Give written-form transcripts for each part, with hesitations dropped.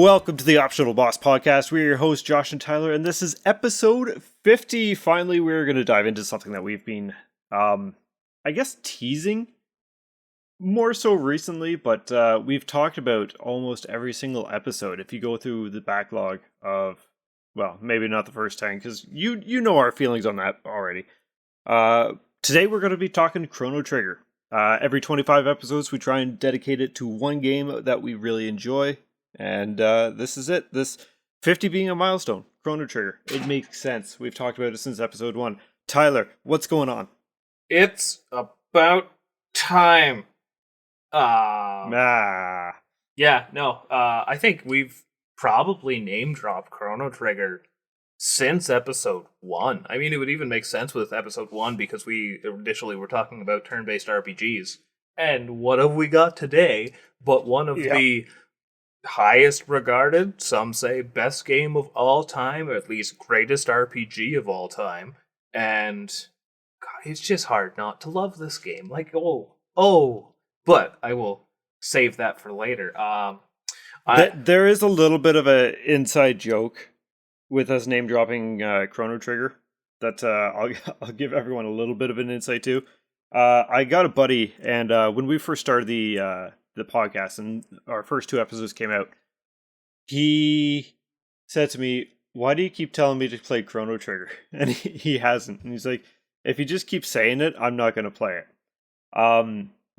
Welcome to the Optional Boss Podcast. We're your hosts, Josh and Tyler, and this is episode 50. Finally, we're going to dive into something that we've been, teasing more so recently, but we've talked about almost every single episode. If you go through the backlog of, well, maybe not the first 10, because you know our feelings on that already. Today, we're going to be talking Chrono Trigger. Every 25 episodes, we try and dedicate it to one game that we really enjoy. And this is it. This 50 being a milestone. Chrono Trigger. It makes sense. We've talked about it since episode 1. Tyler, what's going on? It's about time. I think we've probably name-dropped Chrono Trigger since episode 1. I mean, it would even make sense with episode 1 because we initially were talking about turn-based RPGs. And what have we got today but one of the highest regarded, some say best game of all time, or at least greatest RPG of all time. And God, it's just hard not to love this game. But I will save that for later. There is a little bit of an inside joke with us name dropping Chrono Trigger that I'll give everyone a little bit of an insight to. I got a buddy, and when we first started the podcast and our first 2 episodes came out, he said to me, "Why do you keep telling me to play Chrono Trigger?" And he hasn't. And he's like, "If you just keep saying it, I'm not going to play it."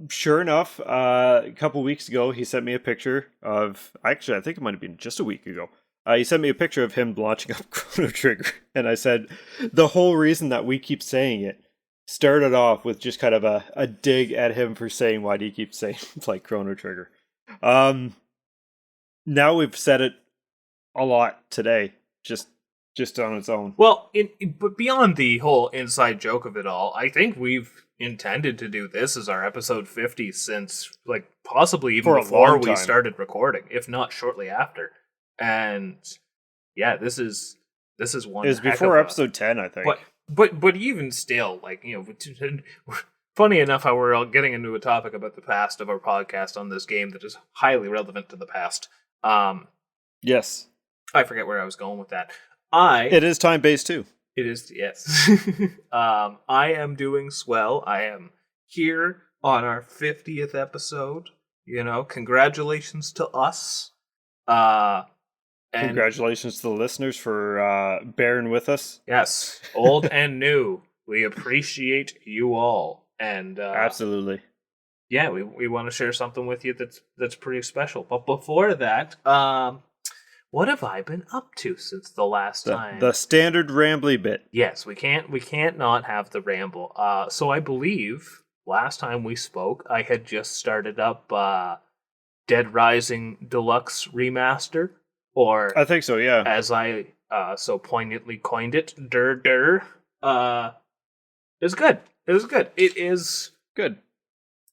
Sure enough, a couple weeks ago, he sent me a picture of, actually, I think it might have been just a week ago. He sent me a picture of him launching up Chrono Trigger. And I said, the whole reason that we keep saying it started off with just kind of a dig at him for saying, why do you keep saying play Chrono Trigger? Now we've said it a lot today, just on its own. Well, but beyond the whole inside joke of it all, I think we've intended to do this as our episode 50 since, possibly even before we started recording, if not shortly after. And yeah, this is one. It was before episode 10, I think. But even still, funny enough how we're all getting into a topic about the past of our podcast on this game that is highly relevant to the past. Yes. I forget where I was going with that. It is time-based too. It is, yes. I am doing swell. I am here on our 50th episode. Congratulations to us. And congratulations to the listeners for bearing with us. Yes, old and new. We appreciate you all. And absolutely. Yeah, we want to share something with you that's pretty special. But before that, what have I been up to since the last time? The standard rambly bit. Yes, we can't not have the ramble. So I believe last time we spoke, I had just started up Dead Rising Deluxe Remaster. Or I think so, yeah. As I so poignantly coined it, it was good. It was good. It is good.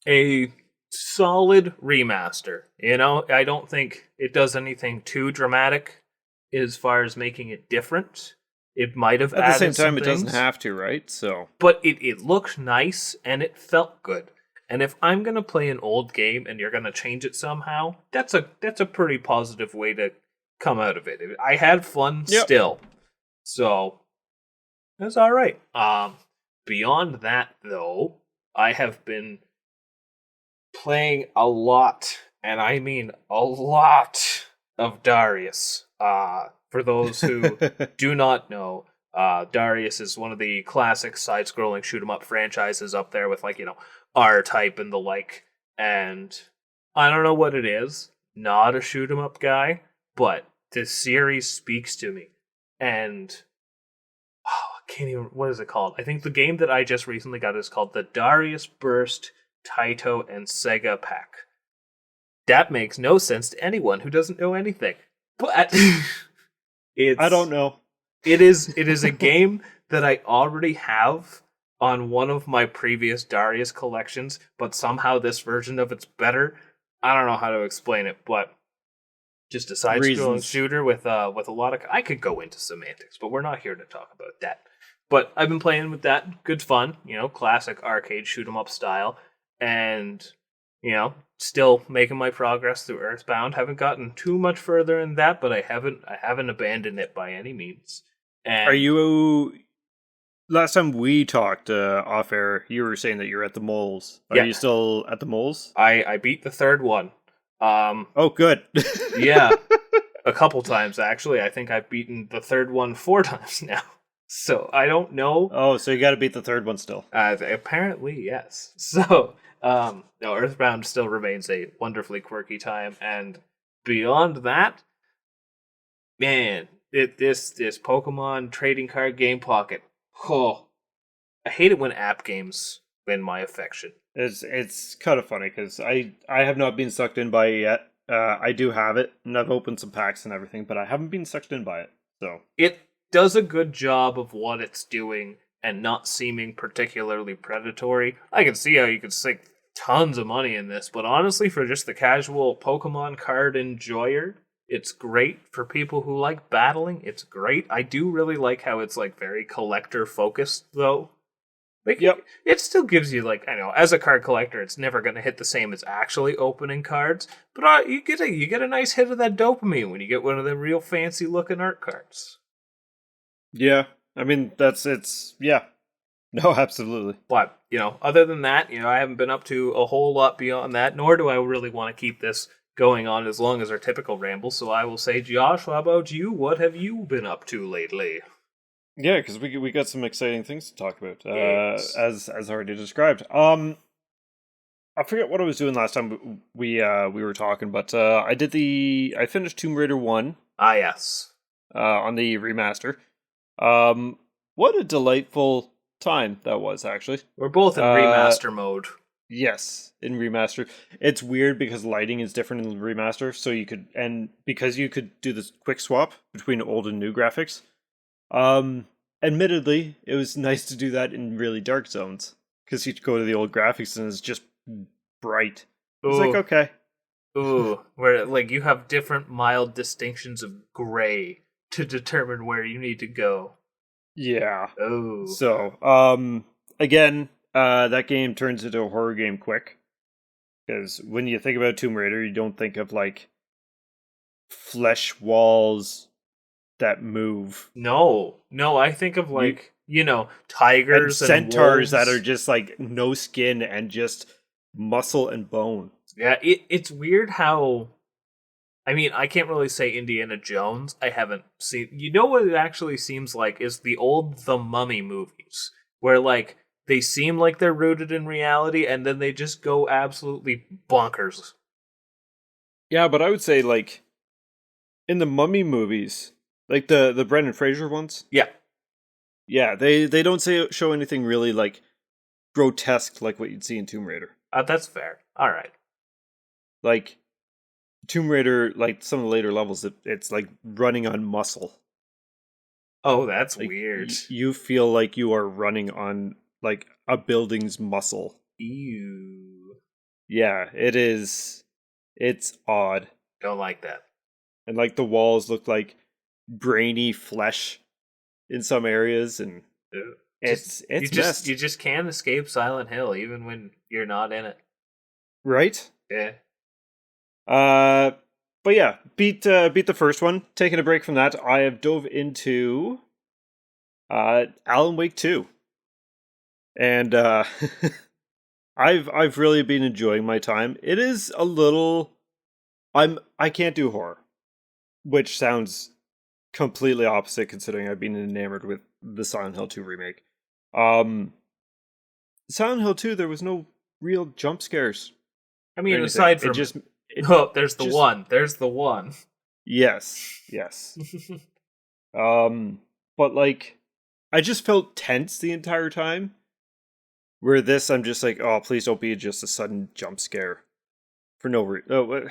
A solid remaster. I don't think it does anything too dramatic as far as making it different. It might have at the same time, it doesn't have to, right? So, but it looked nice and it felt good. And if I'm gonna play an old game and you're gonna change it somehow, that's a pretty positive way to come out of it. I had fun still. So that's all right. Beyond that, though, I have been playing a lot, and I mean a lot, of Darius. For those who do not know, Darius is one of the classic side-scrolling shoot-'em-up franchises up there with, R-Type and the like. And I don't know what it is. Not a shoot-'em-up guy. But this series speaks to me. And I can't even, what is it called? I think the game that I just recently got is called the Darius Burst Taito and Sega Pack. That makes no sense to anyone who doesn't know anything. But I don't know. It is a game that I already have on one of my previous Darius collections, but somehow this version of it's better. I don't know how to explain it, but just a side-scrolling shooter with a lot of... I could go into semantics, but we're not here to talk about that. But I've been playing with that. Good fun, classic arcade shoot-'em-up style. And Still making my progress through Earthbound. Haven't gotten too much further in that, but I haven't abandoned it by any means. And are you? Last time we talked off air, you were saying that you're at the moles. Are you still at the moles? I beat the third one. Oh, good. Yeah, a couple times actually. I think I've beaten the third one 4 times now. So I don't know. Oh, so you got to beat the third one still. Apparently, yes. So, no, Earthbound still remains a wonderfully quirky time, and beyond that, man, this Pokemon trading card game pocket. Oh, I hate it when app games win my affection. It's kind of funny because I have not been sucked in by it yet. I do have it, and I've opened some packs and everything, but I haven't been sucked in by it. So it does a good job of what it's doing and not seeming particularly predatory. I can see how you could sink tons of money in this, but honestly, for just the casual Pokemon card enjoyer, it's great. For people who like battling, it's great. I do really like how it's like very collector focused though. Like, yep. It still gives you, like, I know, as a card collector, it's never going to hit the same as actually opening cards, but you get a nice hit of that dopamine when you get one of the real fancy looking art cards. Yeah, I mean yeah. No, absolutely. But, other than that, I haven't been up to a whole lot beyond that, nor do I really want to keep this going on as long as our typical ramble, so I will say, Josh, how about you? What have you been up to lately? Yeah, because we got some exciting things to talk about, Yes. as already described. I forget what I was doing last time we were talking, but I finished Tomb Raider 1. Ah, yes. On the remaster. What a delightful time that was, actually. We're both in remaster mode. Yes, in remaster. It's weird because lighting is different in remaster, so because you could do this quick swap between old and new graphics. Admittedly, it was nice to do that in really dark zones, because you go to the old graphics and it's just bright. It's like, okay. Ooh, where like you have different mild distinctions of gray to determine where you need to go. Yeah. Oh. So, again, that game turns into a horror game quick. Because when you think about Tomb Raider, you don't think of, like, flesh walls that move. No, I think of, like, tigers and centaurs wolves. that are just, like, no skin and just muscle and bone. Yeah, it's weird how... I mean, I can't really say Indiana Jones. I haven't seen... You know what it actually seems like is the old The Mummy movies, where, like, they seem like they're rooted in reality, and then they just go absolutely bonkers. Yeah, but I would say, like, in the Mummy movies, like the Brendan Fraser ones? Yeah. Yeah, they don't show anything really, like, grotesque like what you'd see in Tomb Raider. That's fair. All right. Like, Tomb Raider, like, some of the later levels, it's like running on muscle. Oh, that's like, weird. You feel like you are running on, like, a building's muscle. Ew. Yeah, it is. It's odd. Don't like that. And, like, the walls look like brainy flesh in some areas, and it's messed. You just can't escape Silent Hill even when you're not in it. Right? Yeah. But yeah, beat the first one. Taking a break from that, I have dove into Alan Wake 2. And I've really been enjoying my time. It is a little I can't do horror, which sounds completely opposite considering I've been enamored with the Silent Hill 2 remake. Silent Hill 2, there was no real jump scares. I mean, aside from there's the one. There's the one. Yes. But, like, I just felt tense the entire time. Where this, I'm just like, oh, please don't be just a sudden jump scare for no reason.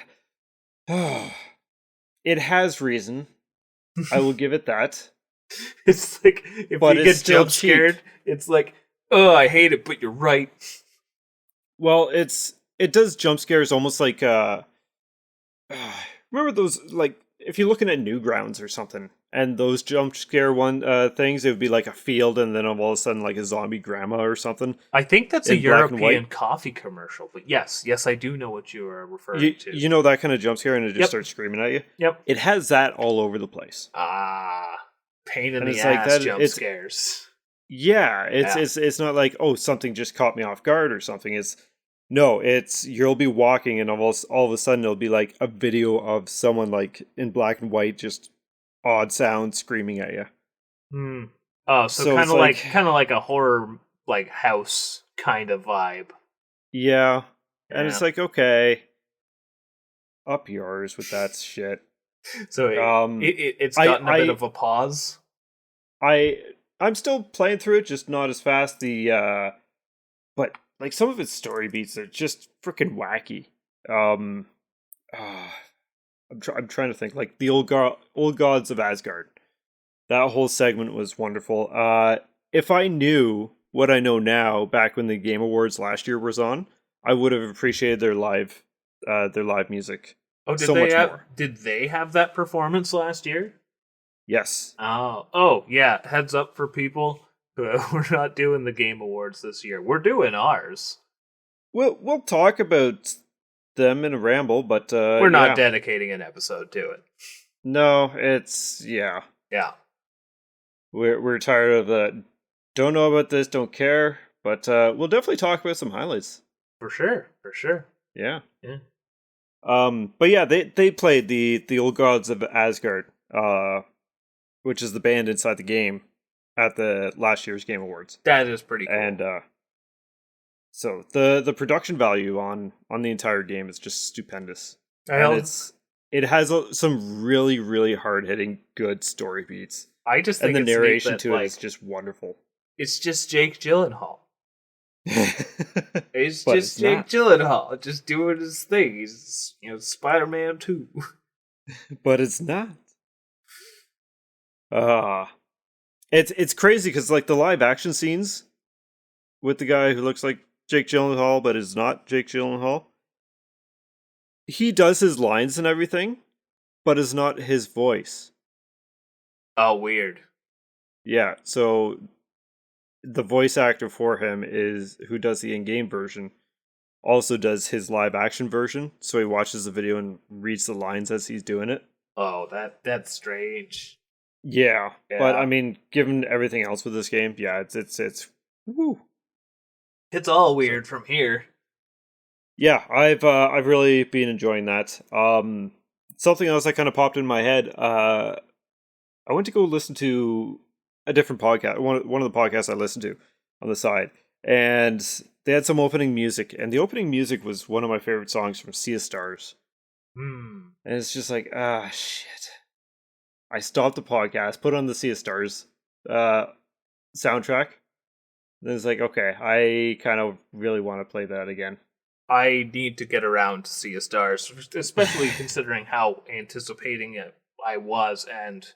It has reason. I will give it that. It's like, if you get jump scared, it's like, oh, I hate it, but you're right. Well, it does jump scares almost like remember those, like, if you're looking at Newgrounds or something, and those jump scare things, it would be like a field, and then all of a sudden like a zombie grandma or something. I think that's a in black and European white. coffee commercial, but yes, I do know what you are referring to. You know that kind of jump scare, and it just Yep. starts screaming at you. Yep. It has that all over the place. Pain in And the it's like ass that- jump it's- scares. Yeah, it's not like, oh, something just caught me off guard or something. It's you'll be walking, and all of a sudden it'll be like a video of someone like in black and white, just odd sounds screaming at you. Oh, So kind it's of like a horror like house kind of vibe. Yeah. And Yeah. it's like, okay, up yours with that shit. So it's gotten a bit of a pause. I'm still playing through it, just not as fast. But like some of its story beats are just freaking wacky. I'm trying to think, like the old gods of Asgard. That whole segment was wonderful. If I knew what I know now, back when the Game Awards last year was on, I would have appreciated their live music. Oh, did they have that performance last year? Yes. Oh, yeah. Heads up for people who we're not doing the Game Awards this year. We're doing ours. We'll talk about them in a ramble, but we're not dedicating an episode to it. No, it's yeah. We're tired of the don't know about this, don't care, but we'll definitely talk about some highlights. For sure. Yeah. Yeah. But yeah, they played the Old Gods of Asgard, which is the band inside the game, at the last year's Game Awards. That is pretty cool. And so the production value on the entire game is just stupendous. It has some really, really hard hitting good story beats. I just think the narration it is just wonderful. It's just Jake Gyllenhaal. It's just Jake not. Gyllenhaal just doing his thing. He's Spider-Man 2. But it's not. It's crazy because like the live action scenes with the guy who looks like Jake Gyllenhaal but is not Jake Gyllenhaal, he does his lines and everything, but is not his voice. Oh, weird. Yeah, so the voice actor for him who does the in-game version also does his live action version, so he watches the video and reads the lines as he's doing it. Oh, that's strange. Yeah, but I mean, given everything else with this game, yeah, it's woo. It's all weird from here. Yeah, I've really been enjoying that. Something else that kind of popped in my head. I went to go listen to a different podcast, one of the podcasts I listened to on the side, and they had some opening music, and the opening music was one of my favorite songs from Sea of Stars. And it's just like, shit. I stopped the podcast, put on the Sea of Stars soundtrack. And it's like, okay, I kind of really want to play that again. I need to get around to Sea of Stars, especially considering how anticipating it I was, and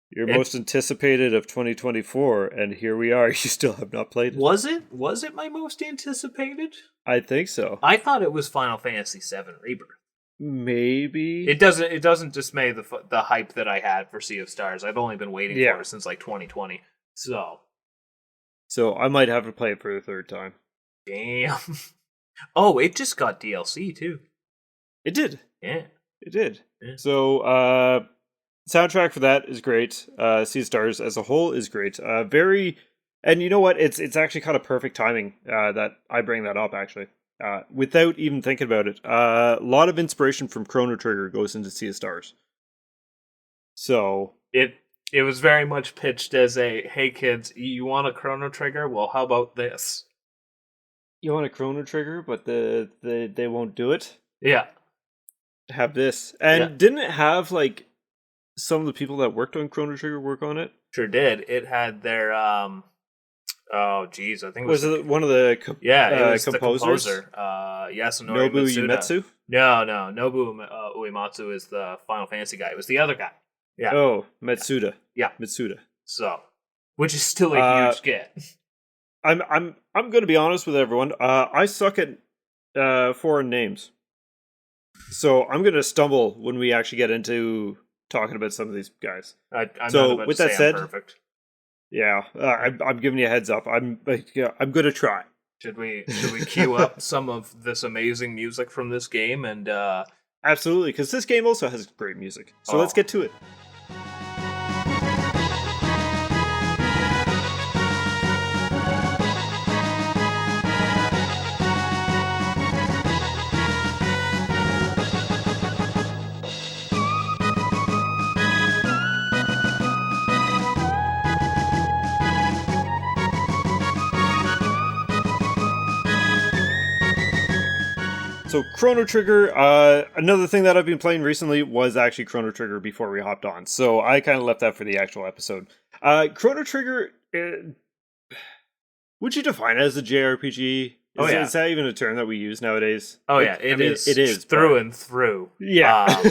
your most anticipated of 2024, and here we are. You still have not played it. Was it my most anticipated? I think so. I thought it was Final Fantasy VII Rebirth. Maybe it doesn't dismay the hype that I had for Sea of Stars. I've only been waiting for it since like 2020. So I might have to play it for the third time. Damn. Oh, it just got DLC too. It did. Yeah. It did. Yeah. So soundtrack for that is great. Sea of Stars as a whole is great. And you know what? It's actually kind of perfect timing that I bring that up actually. Without even thinking about it. A lot of inspiration from Chrono Trigger goes into Sea of Stars. So it was very much pitched as a, hey kids, you want a Chrono Trigger? Well, how about this? You want a Chrono Trigger, but they won't do it? Yeah. Have this. And didn't it have like some of the people that worked on Chrono Trigger work on it? Sure did. It had their oh geez, I think it was one of the it was composers. The composer. Nobu Uematsu? No, Nobu Uematsu is the Final Fantasy guy. It was the other guy. Yeah. Oh, Matsuda. Yeah. Matsuda. So, which is still a huge get. I'm going to be honest with everyone. I suck at foreign names. So I'm going to stumble when we actually get into talking about some of these guys. I'm so not about with to that say said, I'm perfect. Yeah, I'm giving you a heads up. I'm gonna try. Should we queue up some of this amazing music from this game and Absolutely, because this game also has great music. So let's Oh. get to it. So Chrono Trigger, another thing that I've been playing recently was actually Chrono Trigger before we hopped on. So I kind of left that for the actual episode. Chrono Trigger, would you define it as a JRPG? Is that even a term that we use nowadays? Oh yeah, it is. It is through and through. Yeah.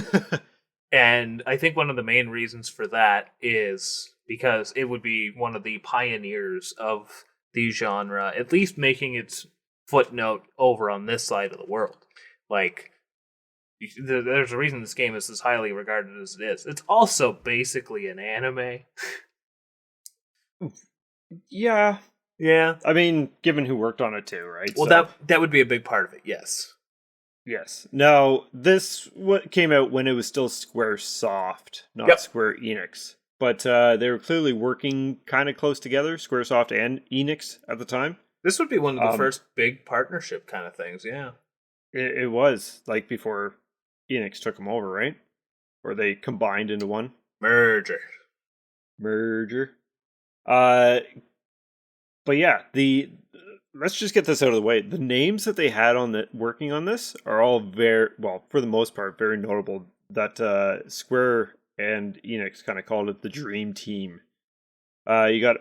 And I think one of the main reasons for that is because it would be one of the pioneers of the genre, at least making its footnote over on this side of the world. Like, there's a reason this game is as highly regarded as it is. It's also basically an anime. Yeah. Yeah. I mean, given who worked on it too, right? Well, so. that would be a big part of it, yes. Yes. Now, this came out when it was still Squaresoft, not Square Enix. But they were clearly working kind of close together, Squaresoft and Enix at the time. This would be one of the first big partnership kind of things, yeah. It was, like, before Enix took them over, right? Or they combined into one. Merger. But yeah, let's just get this out of the way. The names that they had working on this are all very, well, for the most part, very notable. That Square and Enix kind of called it the Dream Team. You got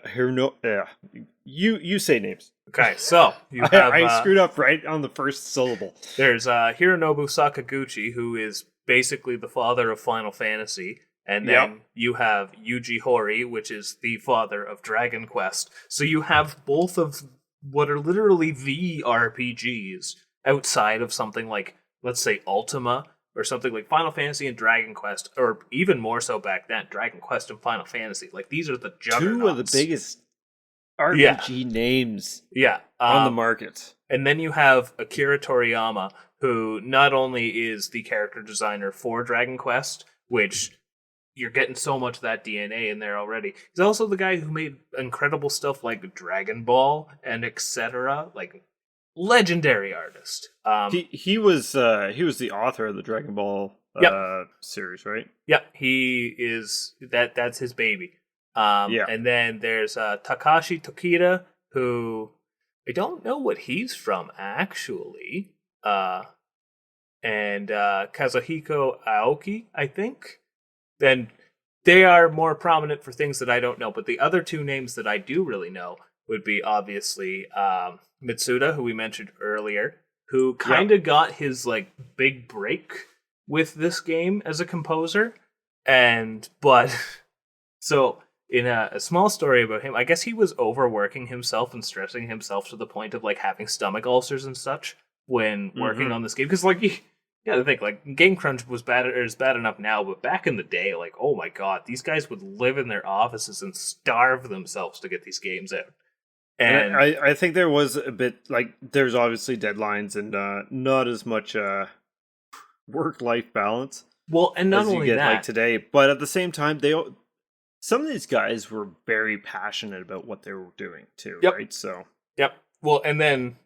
you say names. Okay, so you have I screwed up right on the first syllable. There's Hironobu Sakaguchi, who is basically the father of Final Fantasy, and then you have Yuji Horii, which is the father of Dragon Quest. So you have both of what are literally the RPGs outside of something like, let's say, Ultima, or something like Final Fantasy and Dragon Quest, or even more so back then, Dragon Quest and Final Fantasy. Like, these are the juggernauts. Two of the biggest RPG names on the market. And then you have Akira Toriyama, who not only is the character designer for Dragon Quest, which you're getting so much of that DNA in there already. He's also the guy who made incredible stuff like Dragon Ball and etc. Like, legendary artist. He was the author of the Dragon Ball series, right? Yep, he is. That's his baby. And then there's Takashi Tokita, who I don't know what he's from actually. And Kazuhiko Aoki, I think. Then they are more prominent for things that I don't know. But the other two names that I do really know would be obviously Mitsuda, who we mentioned earlier, who kind of got his like big break with this game as a composer. So in a small story about him, I guess he was overworking himself and stressing himself to the point of like having stomach ulcers and such when working on this game. Because like you gotta think, like, game crunch is bad enough now, but back in the day, like, oh my god, these guys would live in their offices and starve themselves to get these games out. And I think there was a bit, like, there's obviously deadlines and not as much work-life balance. Well, and not as you only get, that, like, today, but at the same time, some of these guys were very passionate about what they were doing too, right? So well, and then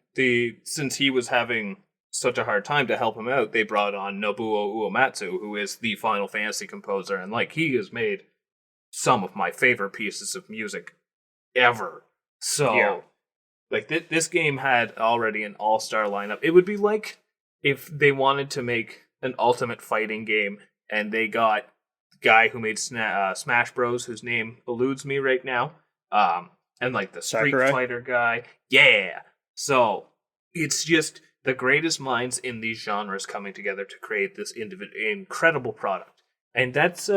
since he was having such a hard time, to help him out, they brought on Nobuo Uematsu, who is the Final Fantasy composer, and like, he has made some of my favorite pieces of music ever. So, like, this game had already an all-star lineup. It would be like if they wanted to make an ultimate fighting game, and they got the guy who made Smash Bros, whose name eludes me right now, and like the Street Fighter guy. Yeah! So, it's just the greatest minds in these genres coming together to create this incredible product. And that's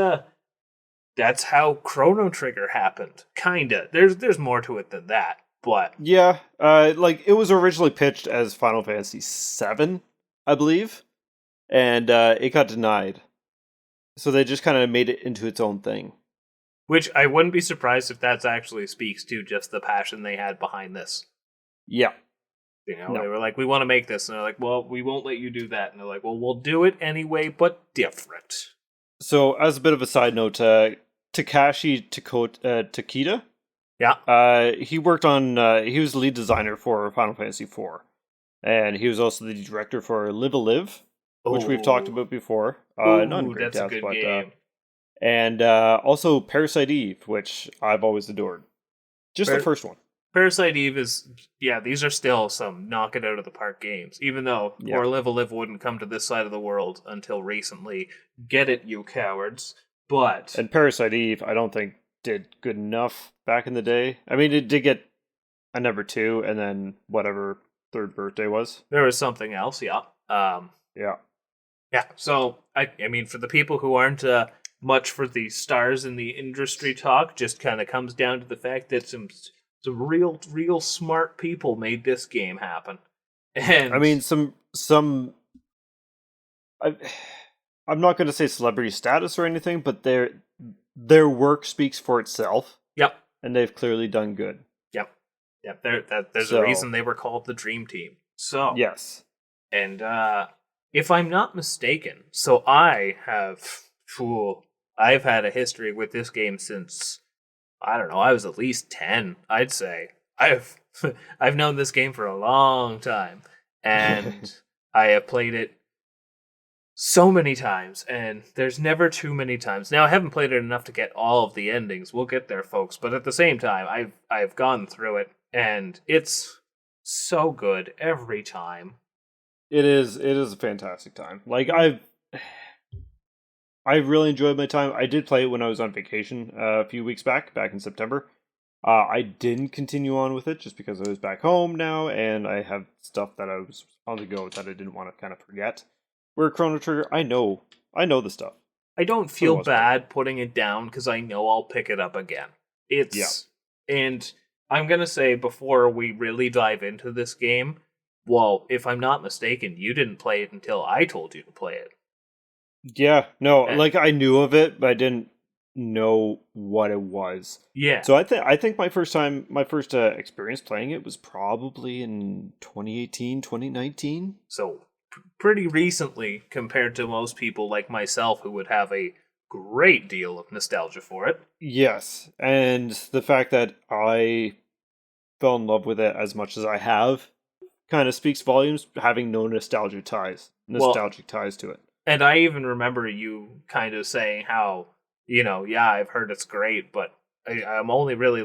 how Chrono Trigger happened. Kinda. There's more to it than that, but like, it was originally pitched as Final Fantasy VII, I believe, and it got denied. So they just kind of made it into its own thing. Which I wouldn't be surprised if that actually speaks to just the passion they had behind this. Yeah. They were like, we want to make this. And they're like, well, we won't let you do that. And they're like, well, we'll do it anyway, but different. So, as a bit of a side note, Takashi Takeda, yeah, he worked on, he was the lead designer for Final Fantasy IV. And he was also the director for Live a Live, which we've talked about before. Not in great that's depth, a good but, game. And also Parasite Eve, which I've always adored. Just the first one. Parasite Eve is, these are still some knock it out of the park games. Even though Or Live a Live wouldn't come to this side of the world until recently. Get it, you cowards. But... And Parasite Eve, I don't think did good enough back in the day. I mean, it did get a number 2, and then whatever third birthday was. There was something else, yeah. Yeah. Yeah, so, I mean, for the people who aren't much for the stars in the industry talk, just kind of comes down to the fact that some real smart people made this game happen. And I mean, I'm not going to say celebrity status or anything, but their work speaks for itself. Yep. And they've clearly done good. Yep. There's a reason they were called the Dream Team. So yes. And if I'm not mistaken, so I've had a history with this game since, I don't know, I was at least 10, I'd say. I've known this game for a long time, and I have played it so many times, and there's never too many times. Now, I haven't played it enough to get all of the endings. We'll get there, folks. But at the same time, I've gone through it, and it's so good every time. It is a fantastic time. Like, I really enjoyed my time. I did play it when I was on vacation a few weeks back in September. I didn't continue on with it just because I was back home now, and I have stuff that I was on the go that I didn't want to kind of forget. Where Chrono Trigger, I know the stuff. I don't feel bad putting it down because I know I'll pick it up again. And I'm going to say before we really dive into this game, well, if I'm not mistaken, you didn't play it until I told you to play it. Yeah, no, like I knew of it, but I didn't know what it was. Yeah. So I think my first experience playing it was probably in 2018, 2019. So pretty recently compared to most people like myself who would have a great deal of nostalgia for it. Yes, and the fact that I fell in love with it as much as I have kind of speaks volumes, having no nostalgic ties to it. And I even remember you kind of saying how, I've heard it's great, but I'm only really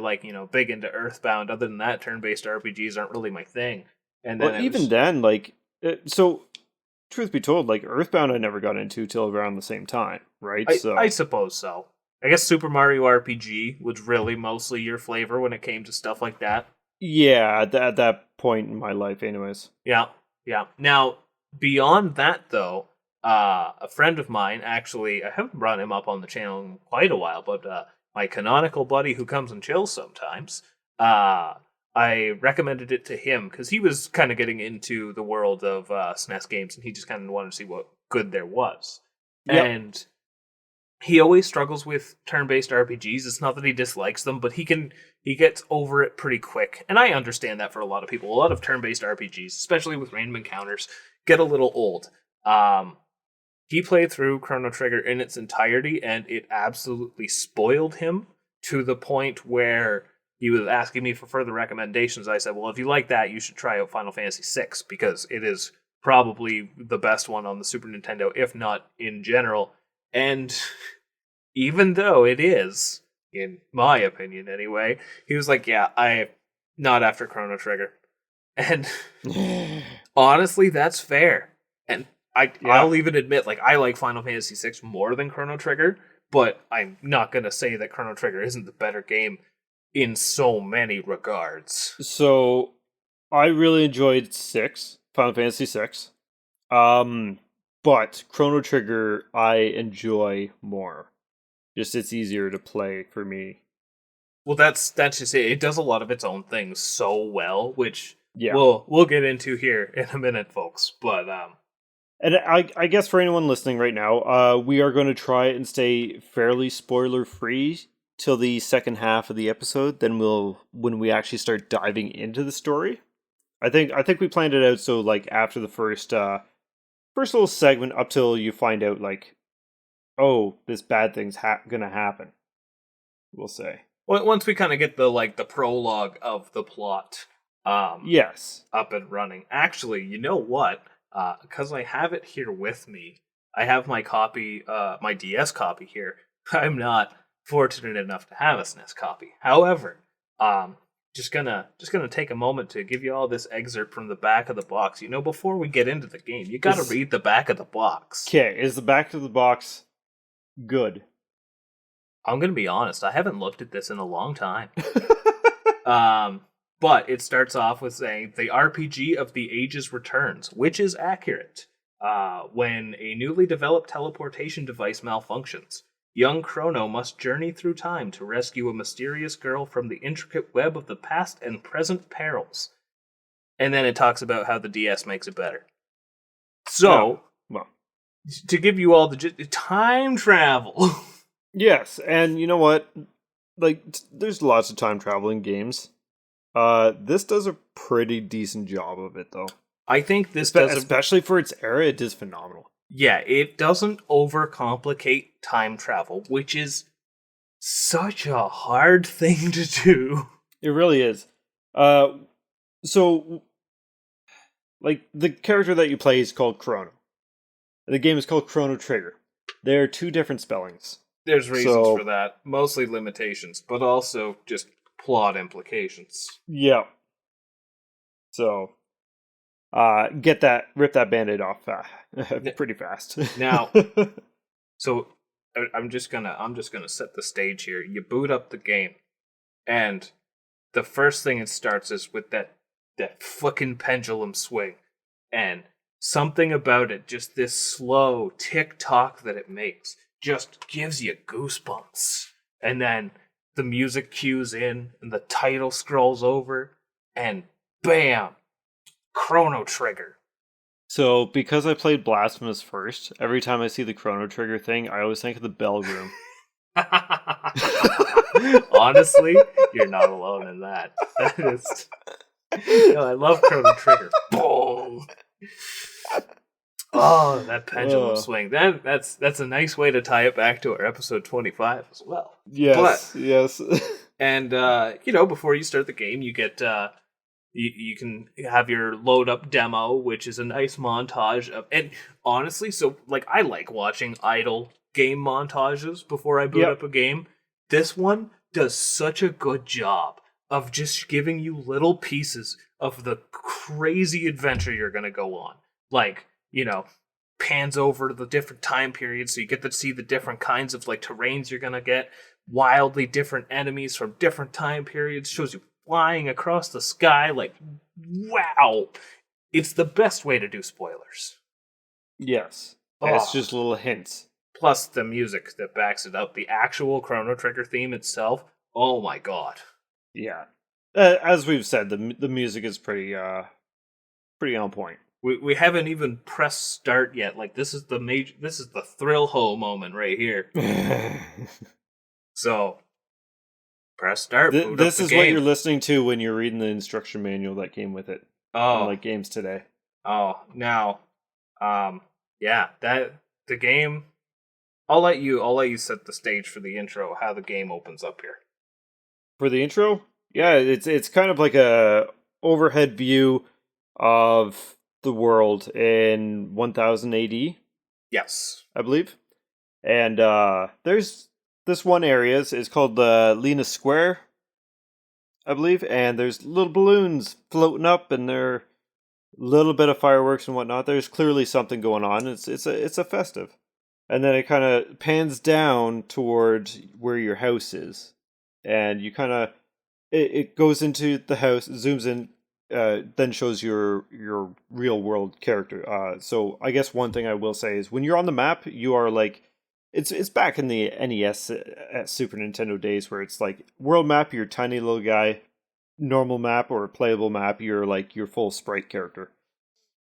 big into Earthbound. Other than that, turn-based RPGs aren't really my thing. And then then, so truth be told, Earthbound I never got into till around the same time, right? I suppose so. I guess Super Mario RPG was really mostly your flavor when it came to stuff like that. Yeah, at that point in my life, anyways. Yeah. Now, beyond that, though, a friend of mine, actually, I haven't brought him up on the channel in quite a while, but my canonical buddy who comes and chills sometimes, I recommended it to him because he was kind of getting into the world of SNES games, and he just kind of wanted to see what good there was. Yep. And he always struggles with turn-based RPGs. It's not that he dislikes them, but he gets over it pretty quick. And I understand that for a lot of people. A lot of turn-based RPGs, especially with random encounters, get a little old. He played through Chrono Trigger in its entirety, and it absolutely spoiled him to the point where he was asking me for further recommendations. I said, well, if you like that, you should try out Final Fantasy VI, because it is probably the best one on the Super Nintendo, if not in general. And even though it is, in my opinion anyway, he was like, yeah, I'm not after Chrono Trigger. And honestly, that's fair. And I'll even admit, I like Final Fantasy VI more than Chrono Trigger, but I'm not going to say that Chrono Trigger isn't the better game in so many regards. So, I really enjoyed Final Fantasy VI. But Chrono Trigger, I enjoy more. Just it's easier to play for me. Well, that's just it. It does a lot of its own things so well, which we'll get into here in a minute, folks. But And I guess for anyone listening right now, we are going to try and stay fairly spoiler free till the second half of the episode. Then when we actually start diving into the story. I think we planned it out so like after the first little segment up till you find out like, oh, this bad thing's gonna happen. We'll say. Once we kind of get the prologue of the plot, yes, up and running. Actually, you know what? Because I have it here with me, I have my copy, my DS copy here. I'm not fortunate enough to have a SNES copy. However, just gonna take a moment to give you all this excerpt from the back of the box. You know, before we get into the game, you got to read the back of the box. Okay, is the back of the box good? I'm gonna be honest. I haven't looked at this in a long time. But it starts off with saying, the RPG of the ages returns, which is accurate. When a newly developed teleportation device malfunctions, young Chrono must journey through time to rescue a mysterious girl from the intricate web of the past and present perils. And then it talks about how the DS makes it better. So, to give you all the time travel. Yes, and you know what? Like, there's lots of time travel in games. This does a pretty decent job of it, though. I think this does, especially for its era, it is phenomenal. Yeah, it doesn't overcomplicate time travel, which is such a hard thing to do. It really is. So, like, the character that you play is called Chrono. The game is called Chrono Trigger. There are two different spellings. There's reasons for that. Mostly limitations, but also just plot implications. Yeah. So, rip that Band-Aid off pretty fast. Now, so I'm just gonna set the stage here. You boot up the game, and the first thing it starts is with that fucking pendulum swing, and something about it, just this slow tick-tock that it makes, just gives you goosebumps. And then the music cues in, and the title scrolls over, and bam! Chrono Trigger. So, because I played Blasphemous first, every time I see the Chrono Trigger thing, I always think of the Bell Room. Honestly, you're not alone in that. That is... I love Chrono Trigger. Boom! Oh, that pendulum swing. That's a nice way to tie it back to our episode 25 as well. Yes, yes. And, before you start the game, you get... You can have your load up demo, which is a nice montage of... And honestly, so, like, I like watching idle game montages before I boot up a game. This one does such a good job of just giving you little pieces of the crazy adventure you're going to go on. Like, pans over to the different time periods, so you get to see the different kinds of, like, terrains you're going to get. Wildly different enemies from different time periods. Shows you flying across the sky. Like, wow. It's the best way to do spoilers. Yes. It's just little hints. Plus the music that backs it up. The actual Chrono Trigger theme itself. Oh my god. Yeah. As we've said, the music is pretty on point. We haven't even pressed start yet. Like, this is the thrill ho moment right here. So, press start. This is what you're listening to when you're reading the instruction manual that came with it. Oh, unlike games today. Oh, now, the game. I'll let you set the stage for the intro. How the game opens up here. For the intro, yeah, it's kind of like a overhead view of the world in 1000 AD. Yes, I believe. And there's this one area is called the Lena Square, I believe, and there's little balloons floating up, and there are a little bit of fireworks and whatnot. There's clearly something going on. It's a festive, and then it kind of pans down towards where your house is, and you kind of it goes into the house, zooms in, then shows your real world character. So I guess one thing I will say is when you're on the map, you are like. It's back in the NES at Super Nintendo days where it's like world map, you're tiny little guy, normal map or playable map, you're like your full sprite character.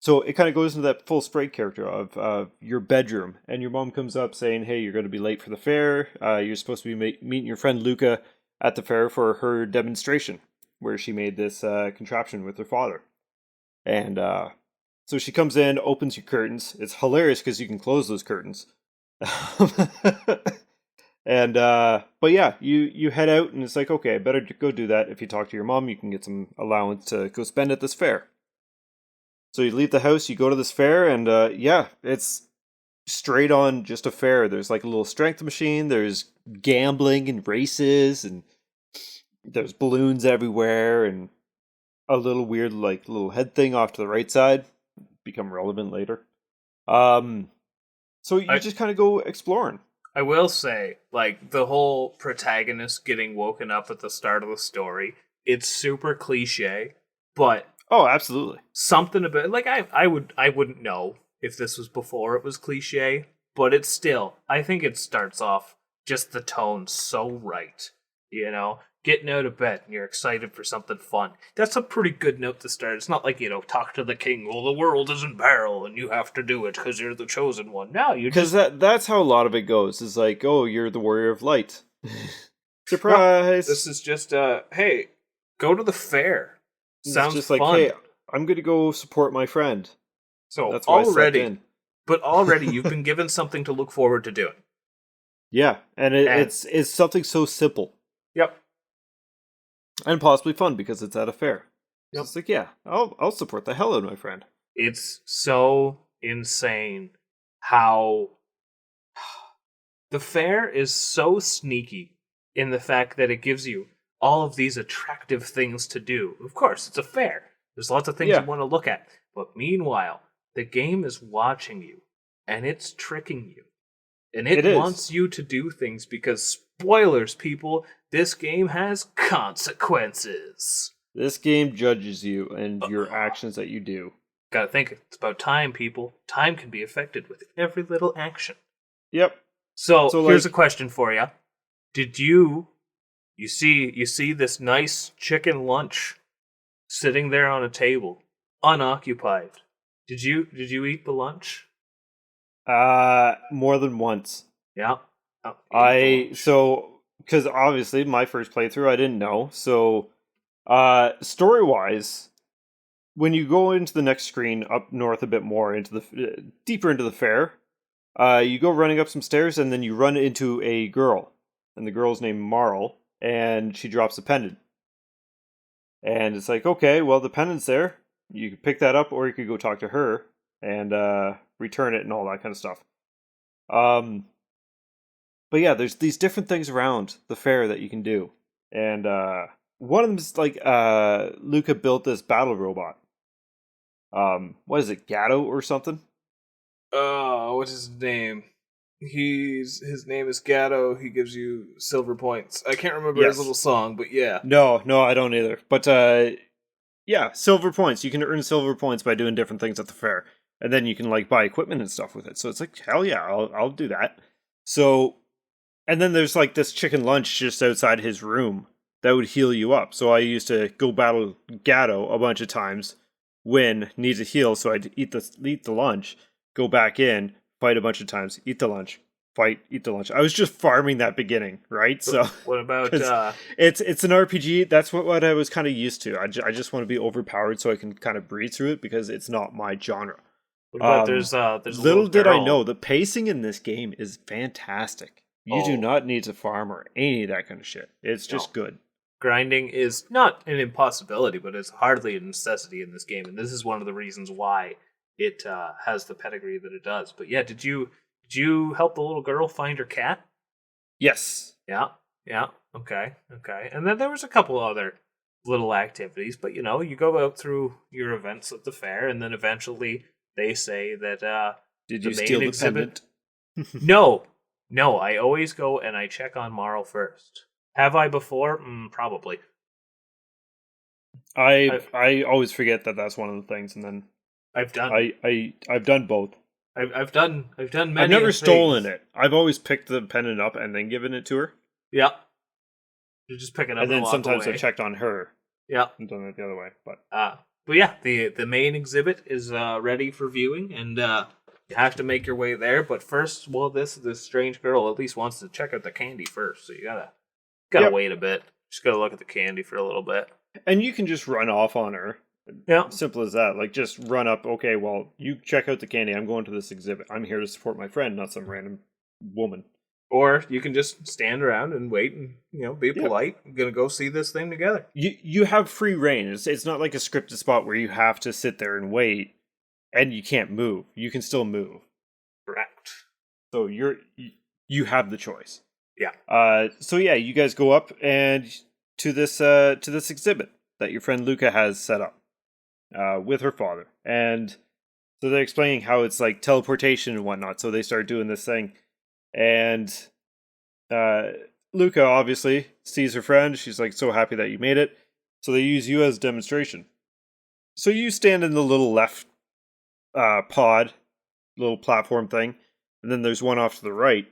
So it kind of goes into that full sprite character of your bedroom, and your mom comes up saying, "Hey, you're going to be late for the fair. You're supposed to be meeting your friend Luca at the fair for her demonstration, where she made this contraption with her father." And so she comes in, opens your curtains. It's hilarious because you can close those curtains. And but yeah, you head out, and it's like, okay, I better go do that. If you talk to your mom, you can get some allowance to go spend at this fair. So you leave the house, you go to this fair, and yeah, it's straight on just a fair. There's like a little strength machine, there's gambling and races, and there's balloons everywhere, and a little weird like little head thing off to the right side, become relevant later. So you just kind of go exploring. I will say, like, the whole protagonist getting woken up at the start of the story, it's super cliche, but oh, absolutely. Something about, like, I wouldn't know if this was before it was cliche, but it's still, I think it starts off just the tone so right, you know? Getting out of bed and you're excited for something fun. That's a pretty good note to start. It's not like, talk to the king, well, the world is in peril and you have to do it because you're the chosen one. No, you just... Because that's how a lot of it goes. Is like, oh, you're the warrior of light. Surprise! No, this is just, hey, go to the fair. Sounds just fun. Like, hey, I'm going to go support my friend. So that's why already you've been given something to look forward to doing. Yeah, and it's something so simple. Yep. And possibly fun because it's at a fair. Yep. It's like, yeah, I'll support the hell out of my friend. It's so insane how the fair is so sneaky in the fact that it gives you all of these attractive things to do. Of course, it's a fair. There's lots of things you want to look at. But meanwhile, the game is watching you, and it's tricking you. And it wants you to do things because, spoilers, people, this game has consequences. This game judges you and your actions that you do. Gotta think, it's about time, people. Time can be affected with every little action. Yep. So here's a question for you. Did you see this nice chicken lunch sitting there on a table, unoccupied? Did you eat the lunch? More than once. Yeah. Because obviously my first playthrough I didn't know. So, story wise, when you go into the next screen up north a bit more into the deeper into the fair, you go running up some stairs and then you run into a girl, and the girl's named Marl, and she drops a pendant. And it's like, okay, well the pendant's there. You could pick that up, or you could go talk to her and return it and all that kind of stuff. But yeah, there's these different things around the fair that you can do. And one of them is like Luca built this battle robot. What is it, Gatto or something? What's his name? His name is Gatto. He gives you silver points. I can't remember his little song, but yeah. No, I don't either. But yeah, silver points. You can earn silver points by doing different things at the fair. And then you can like buy equipment and stuff with it. So it's like, hell yeah, I'll do that. So, and then there's like this chicken lunch just outside his room that would heal you up. So I used to go battle Gatto a bunch of times, win, need to heal, so I'd eat the lunch, go back in, fight a bunch of times, eat the lunch, fight, eat the lunch. I was just farming that beginning, right? So what about it's an RPG. That's what I was kind of used to. I just want to be overpowered so I can kind of breathe through it because it's not my genre. What about there's little did I know the pacing in this game is fantastic. You do not need to farm or any of that kind of shit. It's just good. Grinding is not an impossibility, but it's hardly a necessity in this game, and this is one of the reasons why it has the pedigree that it does. But yeah, did you help the little girl find her cat? Yes. Yeah. Okay. And then there was a couple other little activities, but you go out through your events at the fair, and then eventually they say that did you steal the pendant? No, I always go and I check on Marl first. Have I before? Probably. I always forget that that's one of the things, and then I've done. I've done both. I've done many. I've never stolen it. I've always picked the pendant up and then given it to her. Yeah. You just pick it up, and then walk sometimes away. I checked on her. Yeah. And done it the other way, but But yeah, the main exhibit is ready for viewing, and you have to make your way there. But first, well, this strange girl at least wants to check out the candy first, so you gotta Yep. wait a bit. Just gotta look at the candy for a little bit. And you can just run off on her. Yeah. Simple as that. Like, just run up. Okay, well, you check out the candy. I'm going to this exhibit. I'm here to support my friend, not some random woman. Or you can just stand around and wait and, be Yep. polite. I'm going to go see this thing together. You have free reign. It's not like a scripted spot where you have to sit there and wait and you can't move. You can still move. Correct. So you have the choice. Yeah. So yeah, you guys go up and to this exhibit that your friend Luca has set up with her father. And so they're explaining how it's like teleportation and whatnot. So they start doing this thing. And Luca obviously sees her friend. She's like so happy that you made it. So they use you as a demonstration. So you stand in the little left pod, little platform thing, and then there's one off to the right,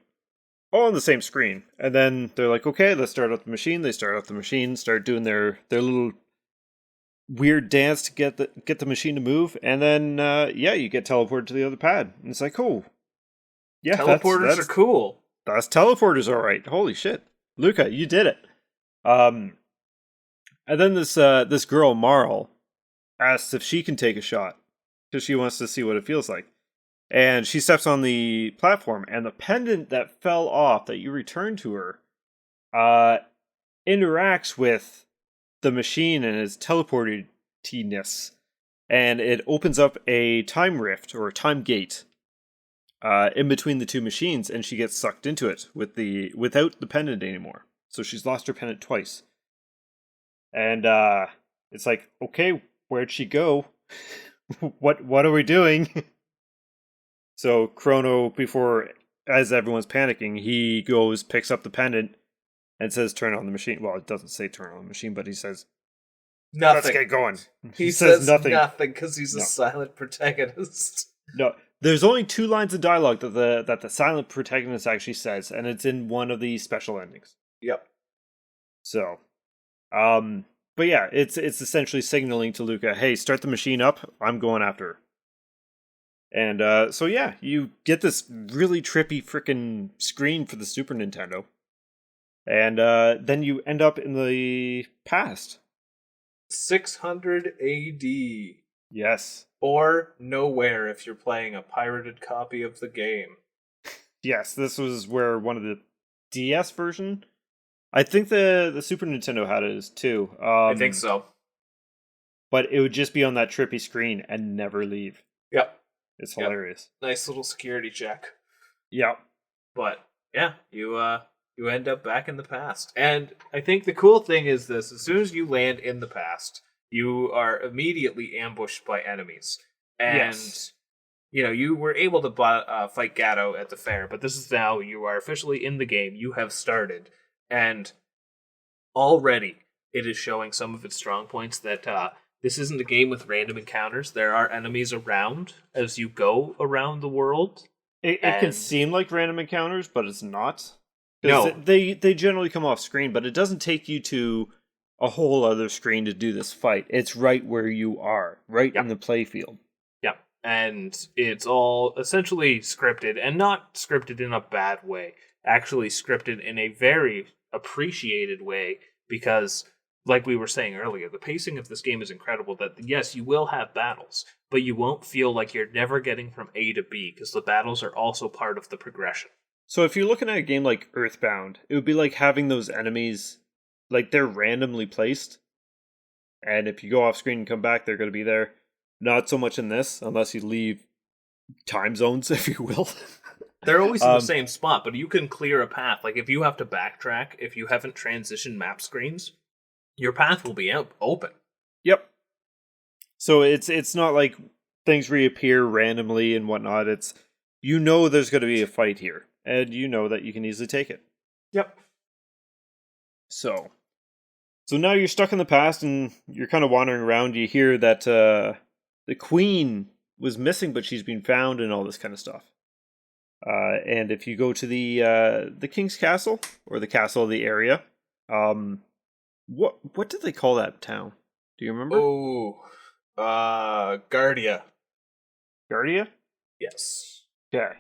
all on the same screen. And then they're like, okay, let's start up the machine. They start up the machine, start doing their little weird dance to get the machine to move, and then you get teleported to the other pad. And it's like, oh, yeah, teleporters are cool. That's teleporters, all right. Holy shit, Luca, you did it. And then this girl Marl asks if she can take a shot because she wants to see what it feels like. And she steps on the platform, and the pendant that fell off that you returned to her interacts with the machine and its teleportedness, and it opens up a time rift or a time gate in between the two machines, and she gets sucked into it without the pendant anymore. So she's lost her pendant twice. And it's like, okay, where'd she go? What are we doing? So Chrono, before, as everyone's panicking, he goes, picks up the pendant, and says, turn on the machine. Well, it doesn't say turn on the machine, but he says, nothing. Let's get going. He says nothing because he's a silent protagonist. No, there's only 2 lines of dialogue that the silent protagonist actually says, and it's in one of the special endings. Yep. So, but yeah, it's essentially signaling to Luca, hey, start the machine up. I'm going after her. And so yeah, you get this really trippy freaking screen for the Super Nintendo. And then you end up in the past. 600 AD. Yes. Or nowhere if you're playing a pirated copy of the game. Yes, this was where one of the DS version. I think the Super Nintendo had it too. I think so. But it would just be on that trippy screen and never leave. Yep. It's hilarious. Nice little security check. Yep. But yeah, you end up back in the past. And I think the cool thing is this: as soon as you land in the past, you are immediately ambushed by enemies. And yes. You were able to fight Gatto at the fair, but this is now you are officially in the game. You have started, and already it is showing some of its strong points that this isn't a game with random encounters. There are enemies around as you go around the world. It can seem like random encounters, but it's not. No. They generally come off screen, but it doesn't take you to a whole other screen to do this fight. It's right where you are, right in the playfield. Yep. And it's all essentially scripted, and not scripted in a bad way. Actually scripted in a very appreciated way, because like we were saying earlier, the pacing of this game is incredible. That yes, you will have battles, but you won't feel like you're never getting from A to B, because the battles are also part of the progression. So if you're looking at a game like Earthbound, it would be like having those enemies, like they're randomly placed, and if you go off screen and come back, they're going to be there. Not so much in this, unless you leave time zones, if you will. They're always in the same spot, but you can clear a path. Like if you have to backtrack, if you haven't transitioned map screens, your path will be open. Yep. So it's not like things reappear randomly and whatnot. It's, there's going to be a fight here, and you know that you can easily take it. Yep. So now you're stuck in the past, and you're kind of wandering around. You hear that the queen was missing, but she's been found, and all this kind of stuff. And if you go to the king's castle, or the castle of the area, what did they call that town? Do you remember? Oh, Guardia. Guardia? Yes. Okay.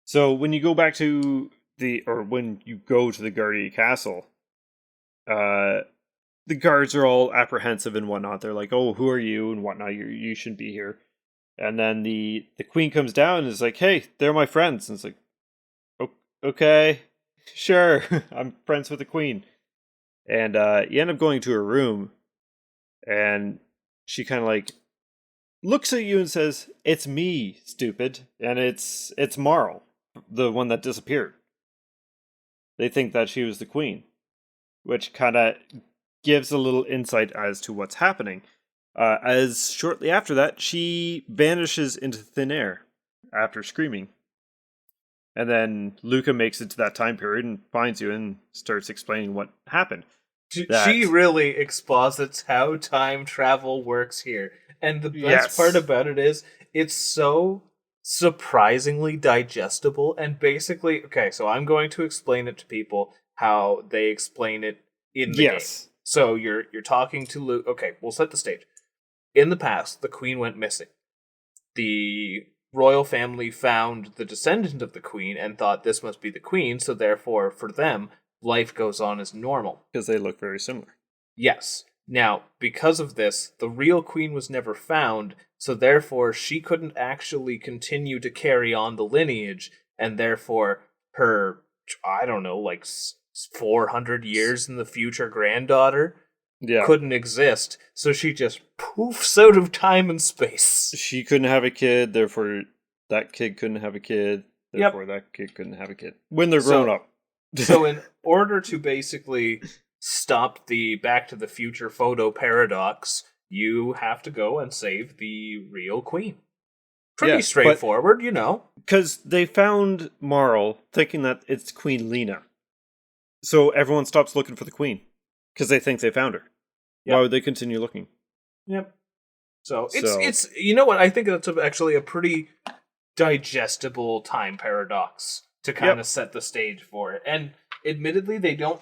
So when you go back to when you go to the Guardia Castle, the guards are all apprehensive and whatnot. They're like, "Oh, who are you?" and whatnot. You shouldn't be here. And then the queen comes down and is like, "Hey, they're my friends." And it's like, okay, sure, I'm friends with the queen. And you end up going to her room, and she kind of like looks at you and says, "It's me, stupid," and it's Marl, the one that disappeared. They think that she was the queen, which kind of gives a little insight as to what's happening. As shortly after that, she vanishes into thin air after screaming. And then Luca makes it to that time period and finds you and starts explaining what happened. She really exposits how time travel works here. And the best part about it is, it's so surprisingly digestible. And basically, okay, so I'm going to explain it to people how they explain it in the game. So you're talking to Luke. Okay, we'll set the stage. In the past, the queen went missing. The royal family found the descendant of the queen and thought this must be the queen, so therefore, for them, life goes on as normal. Because they look very similar. Yes. Now, because of this, the real queen was never found, so therefore she couldn't actually continue to carry on the lineage, and therefore her, I don't know, like 400 years in the future granddaughter couldn't exist, so she just poofs out of time and space. She couldn't have a kid, therefore that kid couldn't have a kid, therefore that kid couldn't have a kid. When they're grown up. So in order to basically stop the Back to the Future photo paradox, you have to go and save the real queen. Pretty straightforward, you know. Because they found Marl thinking that it's Queen Lena. So everyone stops looking for the queen. Because they think they found her. Yep. Why would they continue looking? Yep. So it's you know what, I think that's actually a pretty digestible time paradox to kind of set the stage for it. And admittedly, they don't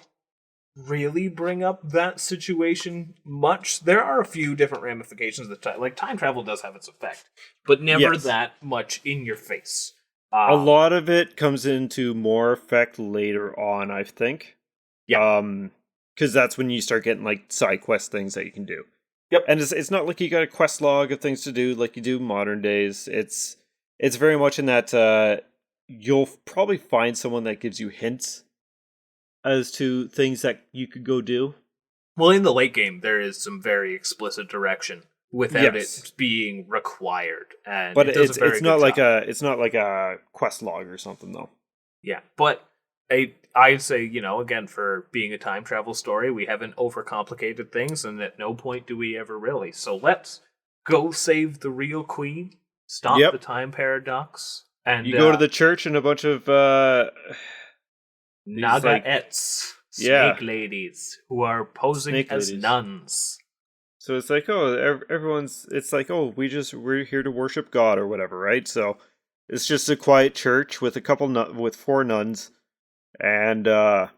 really bring up that situation much. There are a few different ramifications of time. Like, time travel does have its effect, but never that much in your face. A lot of it comes into more effect later on, I think. Yeah. Because that's when you start getting, like, side quest things that you can do. Yep. And it's not like you got a quest log of things to do like you do modern days. It's very much in that you'll probably find someone that gives you hints as to things that you could go do. Well, in the late game, there is some very explicit direction without it being required, and but it's not like a quest log or something, though. Yeah, but I'd say, you know, again, for being a time travel story, we haven't overcomplicated things, and at no point do we ever really. So let's go save the real queen, stop the time paradox, and you go to the church and a bunch of Nagaettes, snake ladies, who are posing as nuns. So it's like, oh, everyone's. It's like, oh, we're here to worship God or whatever, right? So it's just a quiet church with with 4 nuns, and you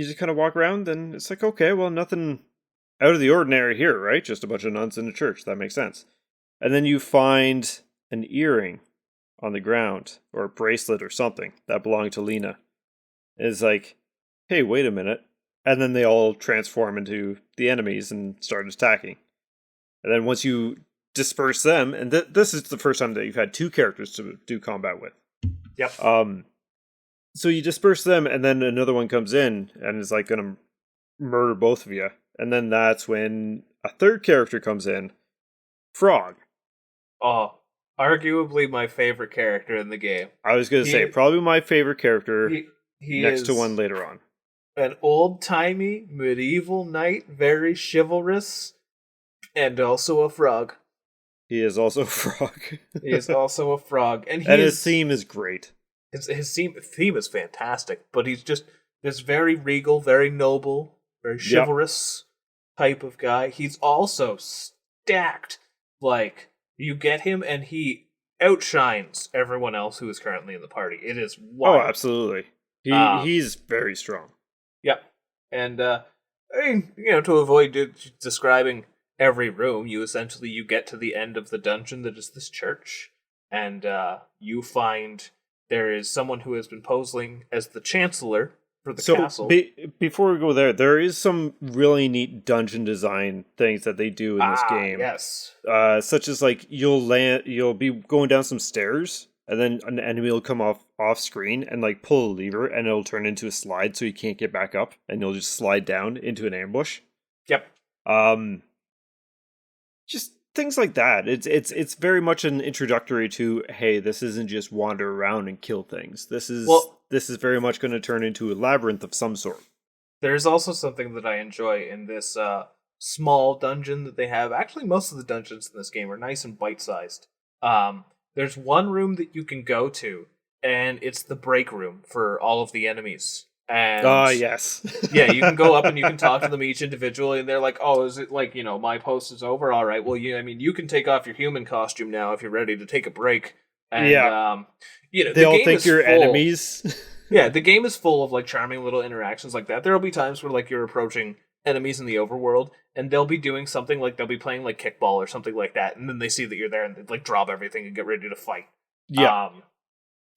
just kind of walk around, and it's like, okay, well, nothing out of the ordinary here, right? Just a bunch of nuns in a church. That makes sense. And then you find an earring on the ground, or a bracelet or something that belonged to Lena. It's like, hey, wait a minute. And then they all transform into the enemies and start attacking. And then once you disperse them, and this is the first time that you've had 2 characters to do combat with. Yep. So you disperse them, and then another one comes in and is like going to murder both of you. And then that's when a 3rd character comes in, Frog. Oh, arguably my favorite character in the game. I was going to say, probably my favorite character next to one later on. An old-timey medieval knight, very chivalrous, and also a frog. He is also a frog. He is also a frog. And his theme is great. His theme is fantastic, but he's just this very regal, very noble, very chivalrous type of guy. He's also stacked. Like, you get him and he outshines everyone else who is currently in the party. It is wild. Oh, absolutely. He's very strong. Yep. And, I mean, you know, to avoid describing every room, you get to the end of the dungeon that is this church, and you find there is someone who has been posing as the chancellor for the castle. Before we go there is some really neat dungeon design things that they do in this game. Yes. Such as like you'll be going down some stairs, and then an enemy will come off screen and like pull a lever, and it'll turn into a slide, so you can't get back up, and you'll just slide down into an ambush. Yep. Just things like that. It's very much an introductory to, hey, this isn't just wander around and kill things. This is very much going to turn into a labyrinth of some sort. There's also something that I enjoy in this small dungeon that they have. Actually, most of the dungeons in this game are nice and bite-sized. There's one room that you can go to, and it's the break room for all of the enemies. And yes. Yeah, you can go up and you can talk to them each individually, and they're like, oh, is it like, my post is over? All right, well, you can take off your human costume now if you're ready to take a break. And, they all think you're enemies. Yeah, the game is full of, like, charming little interactions like that. There'll be times where, like, you're approaching enemies in the overworld, and they'll be doing something like, they'll be playing, like, kickball or something like that, and then they see that you're there, and they, like, drop everything and get ready to fight. Yeah.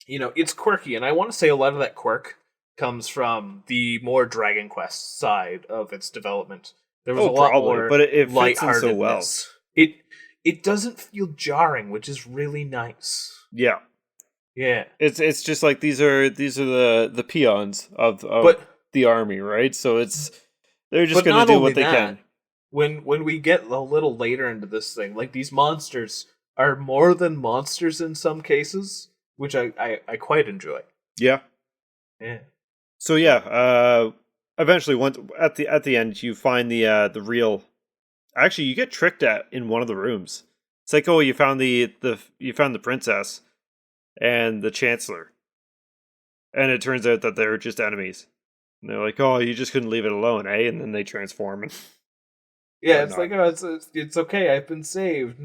It's quirky, and I want to say a lot of that quirk comes from the more Dragon Quest side of its development. There was a lot more but it fits in so well. It doesn't feel jarring, which is really nice. Yeah. Yeah. It's just like these are the peons of the army, right? So they're just going to do what they can. When we get a little later into this thing, like, these monsters are more than monsters in some cases, which I quite enjoy. Yeah. Yeah. So yeah, eventually, once at the end, you find the real. Actually, you get tricked in one of the rooms. It's like, oh, you found the princess and the chancellor, and it turns out that they're just enemies. And they're like, oh, you just couldn't leave it alone, eh? And then they transform. Yeah, it's like, oh, it's okay. I've been saved.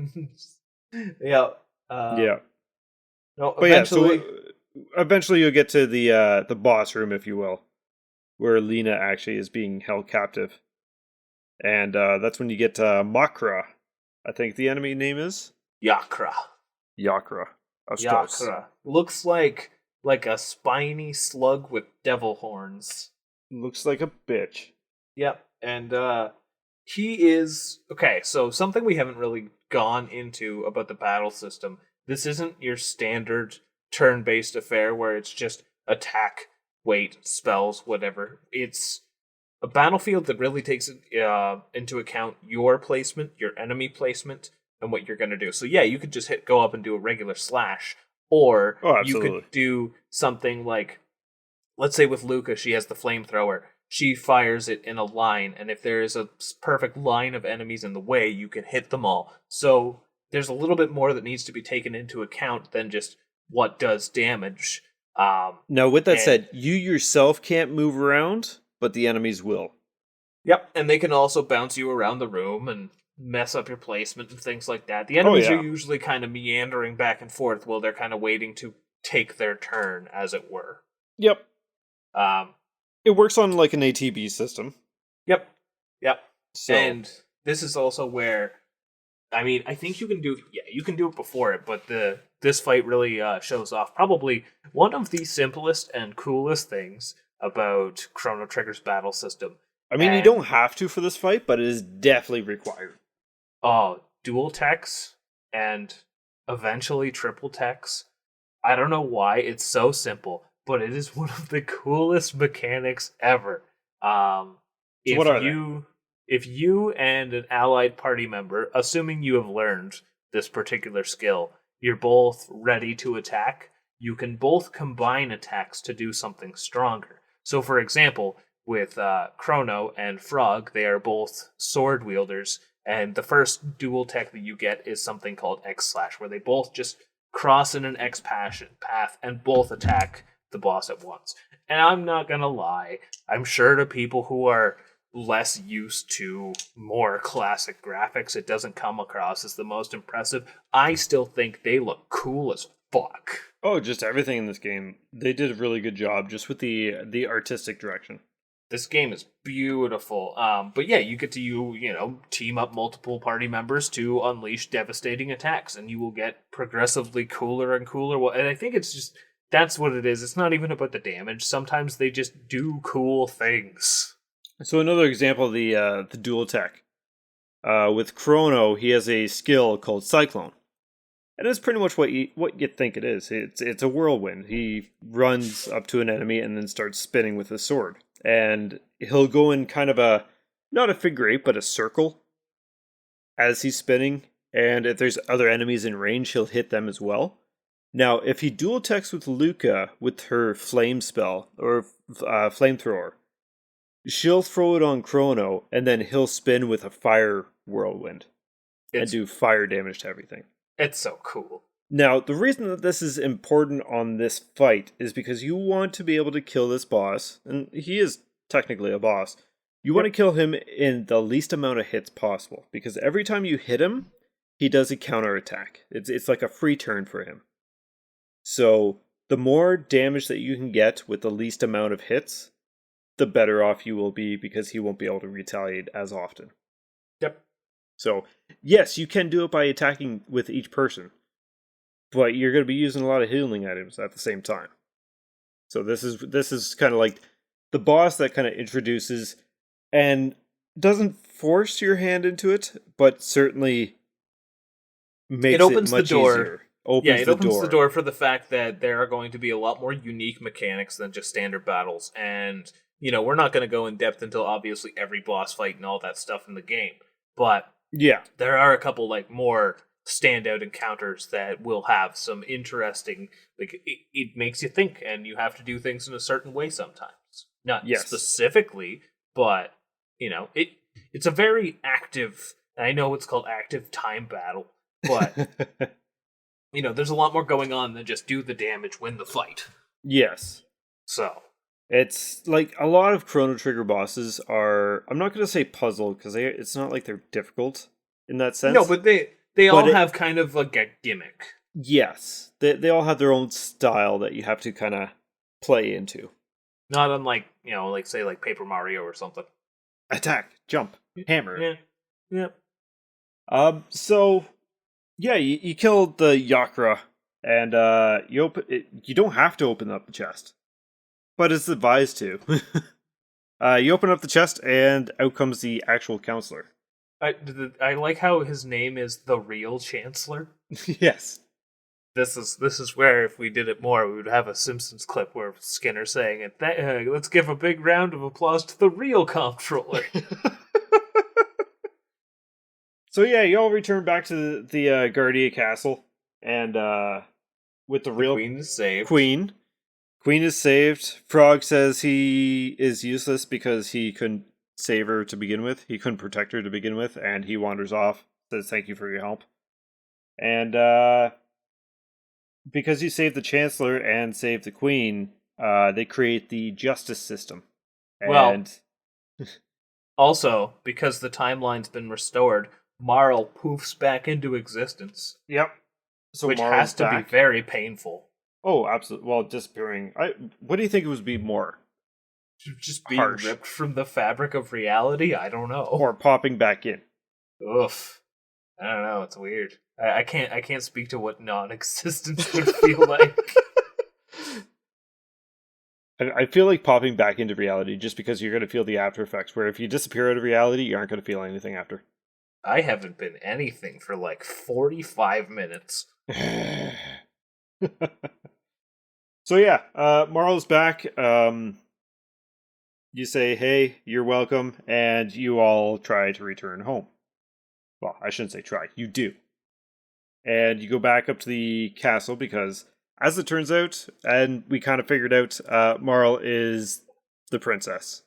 Yeah. Yeah. No, eventually. Eventually you'll get to the boss room, if you will, where Lena actually is being held captive. And that's when you get Makra. I think the enemy name is? Yakra. Yakra. Looks like a spiny slug with devil horns. Looks like a bitch. Yep. And he is... Okay, so something we haven't really gone into about the battle system. This isn't your standard turn-based affair where it's just attack, wait, spells, whatever. It's a battlefield that really takes into account your placement, your enemy placement, and what you're going to do. So yeah, you could just go up and do a regular slash, or you could do something like, let's say with Luca, she has the flamethrower. She fires it in a line, and if there is a perfect line of enemies in the way, you can hit them all. So there's a little bit more that needs to be taken into account than just what does damage. Now, with that said, you yourself can't move around, but the enemies will. Yep, and they can also bounce you around the room and mess up your placement and things like that. The enemies are usually kind of meandering back and forth while they're kind of waiting to take their turn, as it were. Yep. It works on like an ATB system. Yep. So. And this is also where, I mean, I think you can do it before it, but this fight really shows off probably one of the simplest and coolest things about Chrono Trigger's battle system. I mean, you don't have to for this fight, but it is definitely required. Oh, dual techs and eventually triple techs. I don't know why it's so simple, but it is one of the coolest mechanics ever. If you and an allied party member, assuming you have learned this particular skill, you're both ready to attack, you can both combine attacks to do something stronger. So, for example, with Chrono and Frog, they are both sword wielders, and the first dual tech that you get is something called X-Slash, where they both just cross in an X path and both attack the boss at once. And I'm not gonna lie, I'm sure to people who are less used to more classic graphics, it doesn't come across as the most impressive. I still think they look cool as fuck. Oh, just everything in this game. They did a really good job just with the artistic direction. This game is beautiful. But yeah, you get to team up multiple party members to unleash devastating attacks, and you will get progressively cooler and cooler. Well, and I think it's just that's what it is. It's not even about the damage. Sometimes they just do cool things. So another example, the dual attack. With Chrono, he has a skill called Cyclone. And it's pretty much what you think it is. It's a whirlwind. He runs up to an enemy and then starts spinning with his sword. And he'll go in kind of not a figure eight, but a circle as he's spinning. And if there's other enemies in range, he'll hit them as well. Now, if he dual attacks with Luca with her flame spell, or flamethrower, she'll throw it on Chrono, and then he'll spin with a fire whirlwind and do fire damage to everything. It's so cool. Now, the reason that this is important on this fight is because you want to be able to kill this boss, and he is technically a boss. You want to kill him in the least amount of hits possible, because every time you hit him, he does a counterattack. It's like a free turn for him. So, the more damage that you can get with the least amount of hits, the better off you will be, because he won't be able to retaliate as often. Yep. So, yes, you can do it by attacking with each person, but you're going to be using a lot of healing items at the same time. So this is kind of like the boss that kind of introduces and doesn't force your hand into it, but certainly makes it opens much the door. Easier. It opens the door for the fact that there are going to be a lot more unique mechanics than just standard battles. And, we're not going to go in depth until obviously every boss fight and all that stuff in the game. But yeah, there are a couple more standout encounters that will have some interesting, it makes you think, and you have to do things in a certain way sometimes. Not specifically, but it's a very active. I know it's called active time battle, but there's a lot more going on than just do the damage, win the fight. Yes. So it's like a lot of Chrono Trigger bosses are. I'm not going to say puzzle because it's not like they're difficult in that sense. No, but they all have kind of like a gimmick. Yes, they all have their own style that you have to kind of play into. Not unlike say Paper Mario or something. Attack, jump, hammer. Yeah. So yeah, you killed the Yakra, and you don't have to open up the chest, but it's advised to. You open up the chest, and out comes the actual counselor. I like how his name is the Real Chancellor. Yes. This is where, if we did it more, we would have a Simpsons clip where Skinner saying it. Let's give a big round of applause to the real comptroller. So yeah, you all return back to the Guardia Castle, and with the real Queen is saved. Queen is saved. Frog says he is useless because he couldn't save her to begin with. He couldn't protect her to begin with, and he wanders off. Says thank you for your help. And because you saved the Chancellor and saved the Queen, they create the justice system. And also, because the timeline's been restored, Marl poofs back into existence. Yep. So which Marl's has to be very painful. Oh, absolutely. Well, disappearing. What do you think it would be more? Just being ripped from the fabric of reality? I don't know. Or popping back in. Oof. I don't know. It's weird. I can't speak to what non-existence would feel like. I feel like popping back into reality just because you're going to feel the after effects, where if you disappear out of reality, you aren't going to feel anything after. I haven't been anything for 45 minutes. So yeah, Marl's back. You say, hey, you're welcome, and you all try to return home. Well, I shouldn't say try, you do. And you go back up to the castle because, as it turns out, and we kind of figured out, Marl is the princess.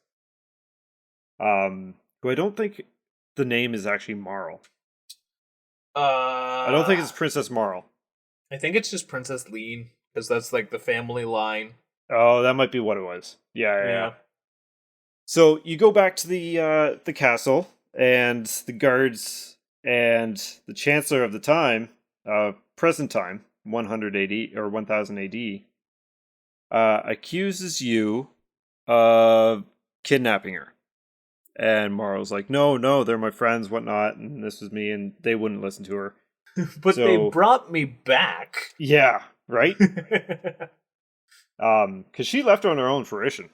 Who I don't think the name is actually Marl. I don't think it's Princess Marl. I think it's just Princess Lean, because that's the family line. Oh, that might be what it was. Yeah. So you go back to the castle, and the guards and the Chancellor of the time, present time, 100 AD or 1000 AD, accuses you of kidnapping her. And Morrow's like, no, they're my friends, whatnot, and this was me, and they wouldn't listen to her. But they brought me back. Yeah, right? Because she left on her own fruition.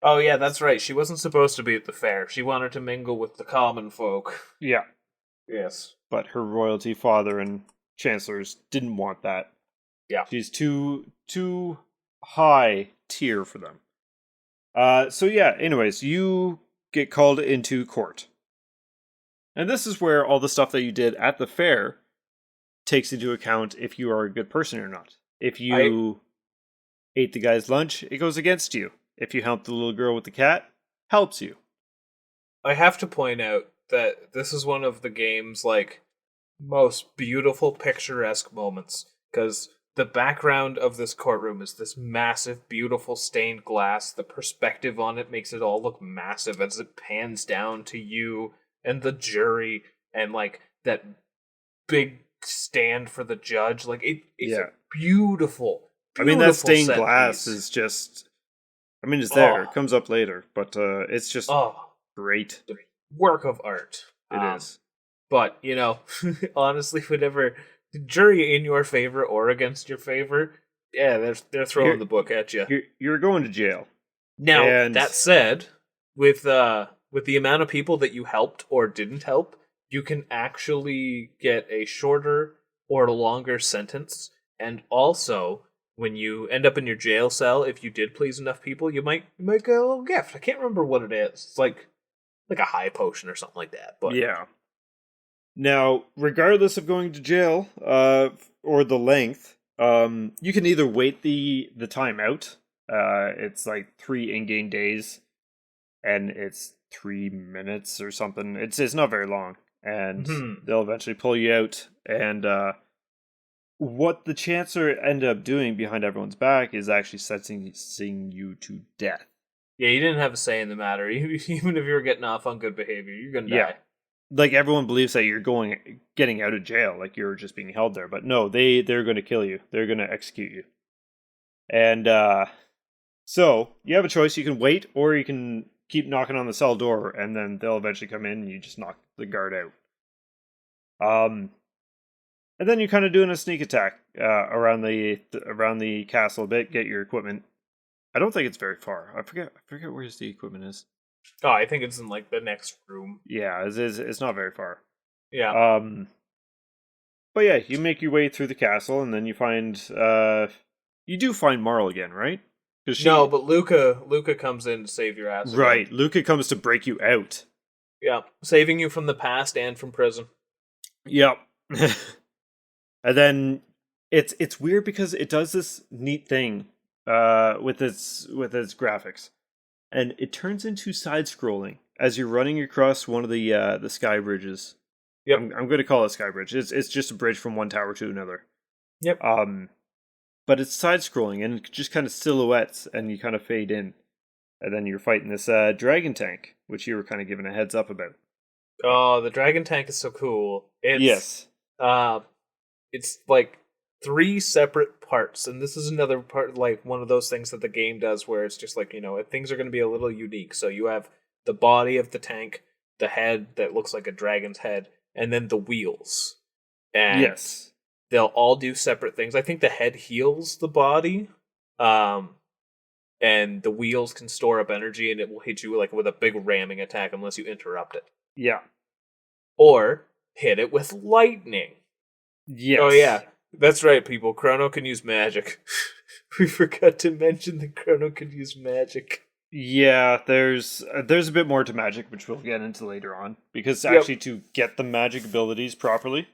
Oh, yeah, that's right. She wasn't supposed to be at the fair. She wanted to mingle with the common folk. Yeah. Yes. But her royalty father and chancellors didn't want that. Yeah. She's too high tier for them. So yeah, anyways, you get called into court. And this is where all the stuff that you did at the fair takes into account if you are a good person or not. If you ate the guy's lunch, it goes against you. If you helped the little girl with the cat, helps you. I have to point out that this is one of the game's, like, most beautiful, picturesque moments. Because the background of this courtroom is this massive, beautiful stained glass. The perspective on it makes it all look massive as it pans down to you and the jury and, like, that big stand for the judge. Like, it's a beautiful, I mean, that stained glass is just... I mean, it's there. It comes up later. But it's just great. Work of art. It is. But, you know, honestly, whenever the jury in your favor or against your favor, yeah, they're throwing the book at you. You're going to jail. Now, that said, with the amount of people that you helped or didn't help, you can actually get a shorter or longer sentence. And also, when you end up in your jail cell, if you did please enough people, you might get a little gift. I can't remember what it is. It's like a high potion or something like that. But yeah. Now, regardless of going to jail or the length, you can either wait the time out. It's like 3 in-game days, and it's 3 minutes or something. It's not very long, and they'll eventually pull you out. And what the Chancellor ended up doing behind everyone's back is actually sentencing you to death. Yeah, you didn't have a say in the matter. Even if you were getting off on good behavior, you're gonna die. Like, everyone believes that you're getting out of jail, like you're just being held there. But no, they're going to kill you. They're going to execute you. And so you have a choice. You can wait, or you can keep knocking on the cell door, and then they'll eventually come in, and you just knock the guard out. And then you're kind of doing a sneak attack around the castle a bit, get your equipment. I don't think it's very far. I forget where the equipment is. Oh, I think it's in, like, the next room. Yeah, it's not very far. Yeah. But yeah, you make your way through the castle, and then you find you do find Marl again, right? No, but Luca comes in to save your ass. Right, again. Luca comes to break you out. Yeah, saving you from the past and from prison. Yep. And then it's weird because it does this neat thing with its graphics, and it turns into side scrolling as you're running across one of the sky bridges. Yep. I'm going to call it sky bridge. It's just a bridge from one tower to another. Yep. But it's side scrolling and just kind of silhouettes, and you kind of fade in, and then you're fighting this dragon tank, which you were kind of given a heads up about. Oh, the dragon tank is so cool. Yes. It's like 3 separate parts, and this is another part, like one of those things that the game does where it's just like, you know, things are going to be a little unique. So you have the body of the tank, the head that looks like a dragon's head, and then the wheels. And yes. They'll all do separate things. I think the head heals the body, and the wheels can store up energy, and it will hit you like with a big ramming attack unless you interrupt it. Yeah. Or hit it with lightning. Yes. Oh yeah, that's right, people. Chrono can use magic. We forgot to mention that Chrono can use magic. Yeah, there's a bit more to magic, which we'll get into later on. Because actually to get the magic abilities properly,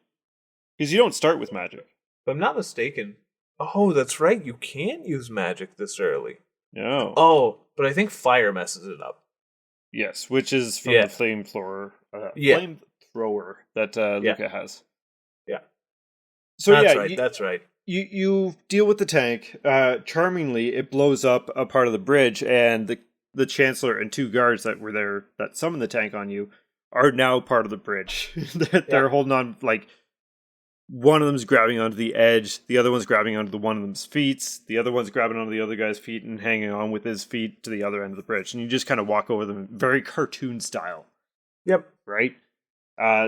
because you don't start with magic. If I'm not mistaken. Oh, that's right, you can't use magic this early. No. Oh, but I think fire messes it up. Yes, which is from the flamethrower that Luca has. Yeah. So that's right. You deal with the tank. Charmingly, it blows up a part of the bridge, and the Chancellor and 2 guards that were there that summoned the tank on you are now part of the bridge. They're holding on, like, one of them's grabbing onto the edge, the other one's grabbing onto one of them's feet, the other one's grabbing onto the other guy's feet and hanging on with his feet to the other end of the bridge. And you just kind of walk over them, very cartoon style. Yep. Right?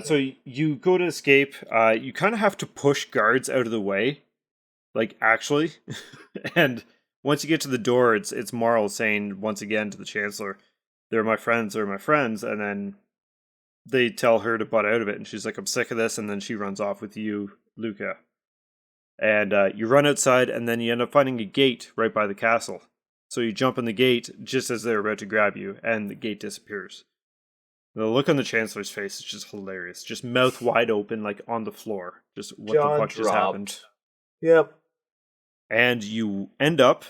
So you go to escape. You kind of have to push guards out of the way. Like, actually. And once you get to the door, it's Marl saying, once again, to the Chancellor, they're my friends, and then they tell her to butt out of it, and she's like, I'm sick of this, and then she runs off with you, Luca. And you run outside, and then you end up finding a gate right by the castle. So you jump in the gate just as they're about to grab you, and the gate disappears. The look on the Chancellor's face is just hilarious. Just mouth wide open, like on the floor. Just what the fuck just happened? Yep. And you end up,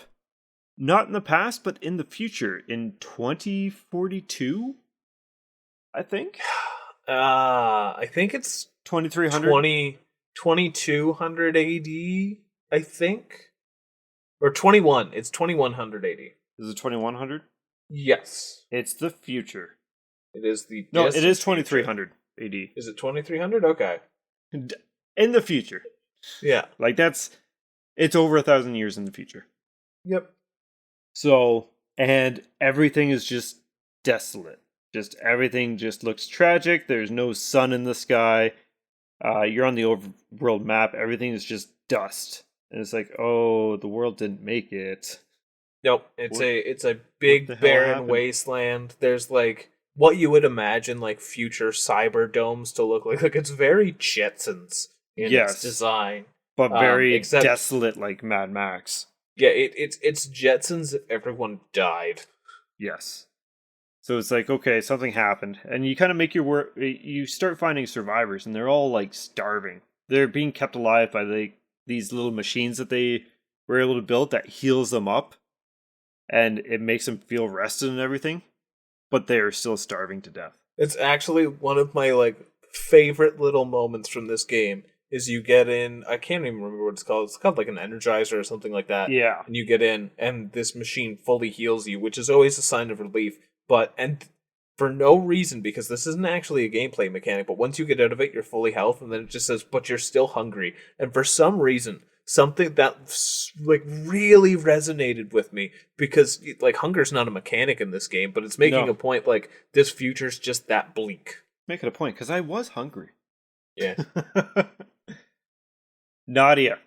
not in the past, but in the future, in 2042, I think? I think it's 2300? 2200 AD, I think. Or 21. It's 2100 AD. Is it 2100? Yes. It's the future. It is the... No, it is 2300 AD. Is it 2300? Okay. In the future. Yeah. Like, it's over 1,000 years in the future. Yep. So, and everything is just desolate. Just everything just looks tragic. There's no sun in the sky. You're on the overworld map. Everything is just dust. And it's like, oh, the world didn't make it. Nope. It's a big barren wasteland. There's like what you would imagine like future cyber domes to look like. Like, it's very Jetsons in its design. But very desolate, like Mad Max. Yeah, it's Jetsons if everyone died. Yes. So it's like, okay, something happened. And you kind of make you start finding survivors, and they're all like starving. They're being kept alive by these little machines that they were able to build that heals them up. And it makes them feel rested and everything. But they are still starving to death. It's actually one of my like favorite little moments from this game. Is you get in, I can't even remember what it's called. It's called like an Energizer or something like that. Yeah. And you get in, and this machine fully heals you, which is always a sign of relief. And for no reason, because this isn't actually a gameplay mechanic, but once you get out of it, you're fully health, and then it just says, but you're still hungry. And for some reason, something that like really resonated with me, because like hunger's not a mechanic in this game, but it's making a point like this future's just that bleak. Making a point, because I was hungry. Yeah. Nadia.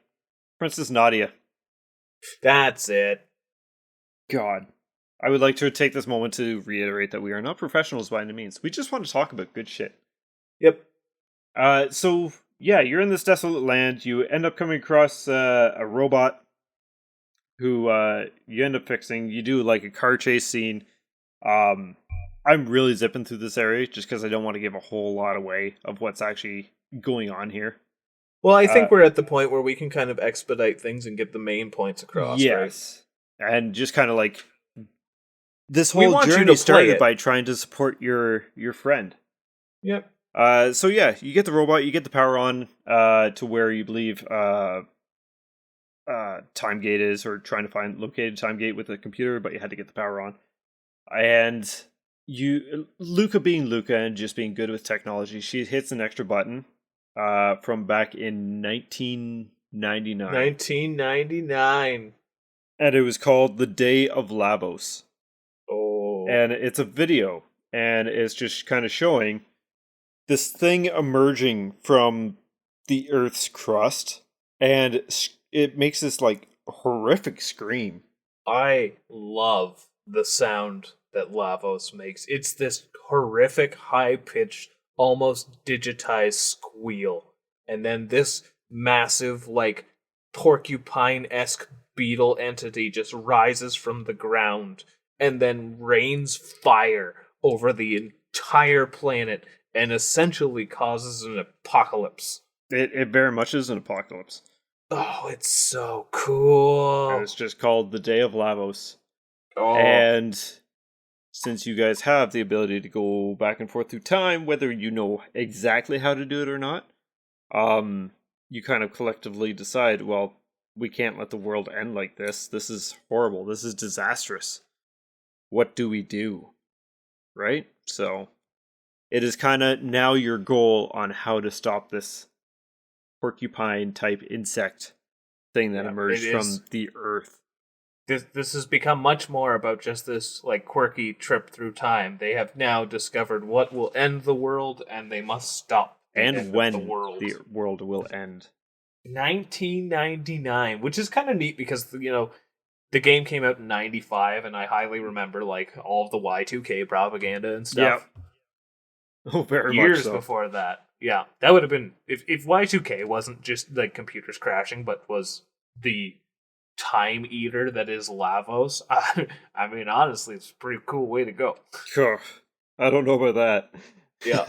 Princess Nadia. That's it. God. I would like to take this moment to reiterate that we are not professionals by any means. We just want to talk about good shit. Yep. So, yeah, you're in this desolate land. You end up coming across a robot who you end up fixing. You do like a car chase scene. I'm really zipping through this area just because I don't want to give a whole lot away of what's actually going on here. Well, I think we're at the point where we can kind of expedite things and get the main points across. Yes. Right? And just kind of like, this whole journey started by trying to support your friend. Yep. So yeah, you get the robot, you get the power on to where you believe time gate is, or trying to locate a time gate with a computer, but you had to get the power on. And Luca being Luca and just being good with technology, she hits an extra button from back in 1999. 1999. And it was called The Day of Lavos. Oh. And it's a video, and it's just kind of showing this thing emerging from the Earth's crust, and it makes this like horrific scream. I love the sound that Lavos makes. It's this horrific, high-pitched, almost digitized squeal. And then this massive, like, porcupine-esque beetle entity just rises from the ground and then rains fire over the entire planet and essentially causes an apocalypse. It very much is an apocalypse. Oh, it's so cool. And it's just called The Day of Lavos. Oh. And since you guys have the ability to go back and forth through time, whether you know exactly how to do it or not, you kind of collectively decide, well, we can't let the world end like this. This is horrible. This is disastrous. What do we do? Right? So it is kind of now your goal on how to stop this porcupine type insect thing that emerged from the earth. This has become much more about just this like quirky trip through time. They have now discovered what will end the world, and they must stop and when the world will end. 1999, which is kind of neat because the game came out in 95, and I highly remember like all of the Y2K propaganda and stuff. Yeah. Oh, very years much so. Before that. Yeah, that would have been if Y2K wasn't just like computers crashing, but was the time eater that is Lavos. I mean, honestly, it's a pretty cool way to go. Sure. I don't know about that. Yeah.